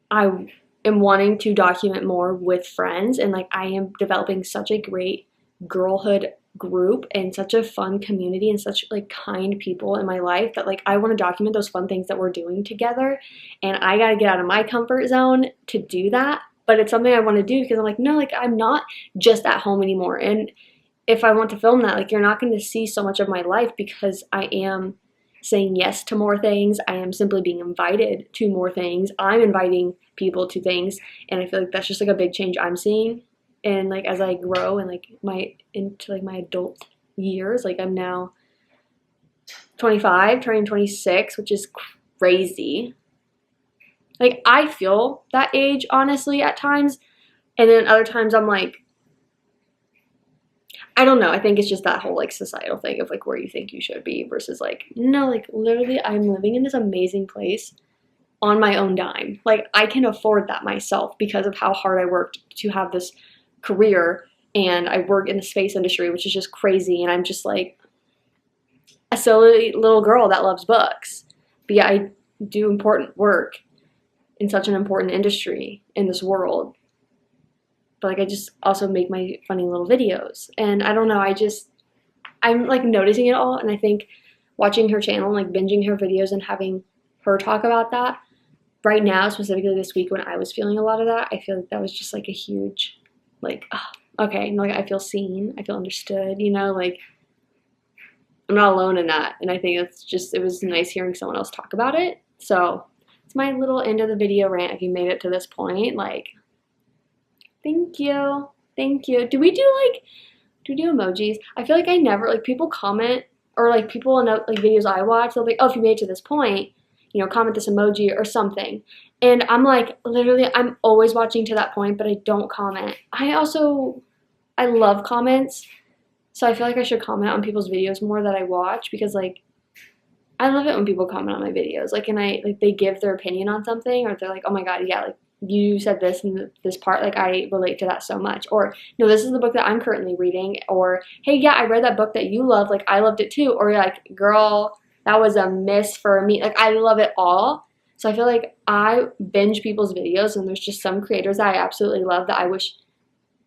I am wanting to document more with friends, and like I am developing such a great girlhood group and such a fun community and such like kind people in my life that like I want to document those fun things that we're doing together. And I got to get out of my comfort zone to do that, but it's something I want to do because I'm like, no, like I'm not just at home anymore. And if I want to film that, like you're not going to see so much of my life, because I am saying yes to more things. I am simply being invited to more things. I'm inviting people to things, and I feel like that's just like a big change I'm seeing. And like as I grow and like into like my adult years, like I'm now 25, turning 26, which is crazy. Like I feel that age honestly at times, and then other times I'm like, I don't know. I think it's just that whole like societal thing of like where you think you should be versus like, no, like literally I'm living in this amazing place on my own dime. Like I can afford that myself because of how hard I worked to have this career and I work in the space industry, which is just crazy, and I'm just like a silly little girl that loves books. But yeah, I do important work in such an important industry in this world. But like I just also make my funny little videos. And I don't know, I'm like noticing it all, and I think watching her channel, like binging her videos and having her talk about that right now, specifically this week when I was feeling a lot of that, I feel like that was just like a huge, like, oh, okay, like I feel seen, I feel understood, you know, like I'm not alone in that. And I think it was nice hearing someone else talk about it. So it's my little end of the video rant. If you made it to this point, like, thank you. Thank you. Do we do emojis? I feel like I never, like, people comment, or like people in like videos I watch, they'll be, oh, if you made it to this point, you know, comment this emoji or something. And I'm like, literally, I'm always watching to that point, but I don't comment. I love comments. So I feel like I should comment on people's videos more that I watch, because like I love it when people comment on my videos. Like, and they give their opinion on something, or they're like, oh my god, yeah, like you said this and this part, like I relate to that so much. Or no, this is the book that I'm currently reading. Or hey, yeah, I read that book that you love, like I loved it too. Or you're like, girl, that was a miss for me. Like I love it all. So I feel like I binge people's videos, and there's just some creators that I absolutely love that I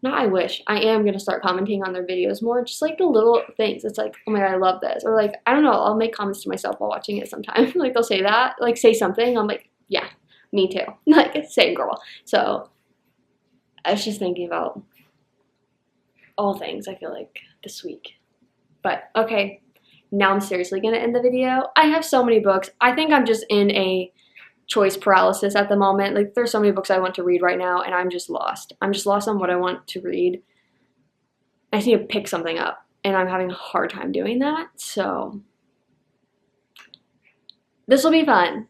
am going to start commenting on their videos more, just like the little things. It's like, oh my god, I love this. Or like, I don't know, I'll make comments to myself while watching it sometimes. Like they'll say that, like say something, I'm like, yeah, me too. Like, same girl. So I was just thinking about all things, I feel like, this week. But okay, now I'm seriously going to end the video. I have so many books. I think I'm just in a choice paralysis at the moment. Like there's so many books I want to read right now, and I'm just lost. I'm just lost on what I want to read. I just need to pick something up, and I'm having a hard time doing that. So this will be fun.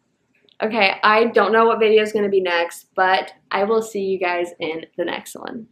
Okay, I don't know what video is going to be next, but I will see you guys in the next one.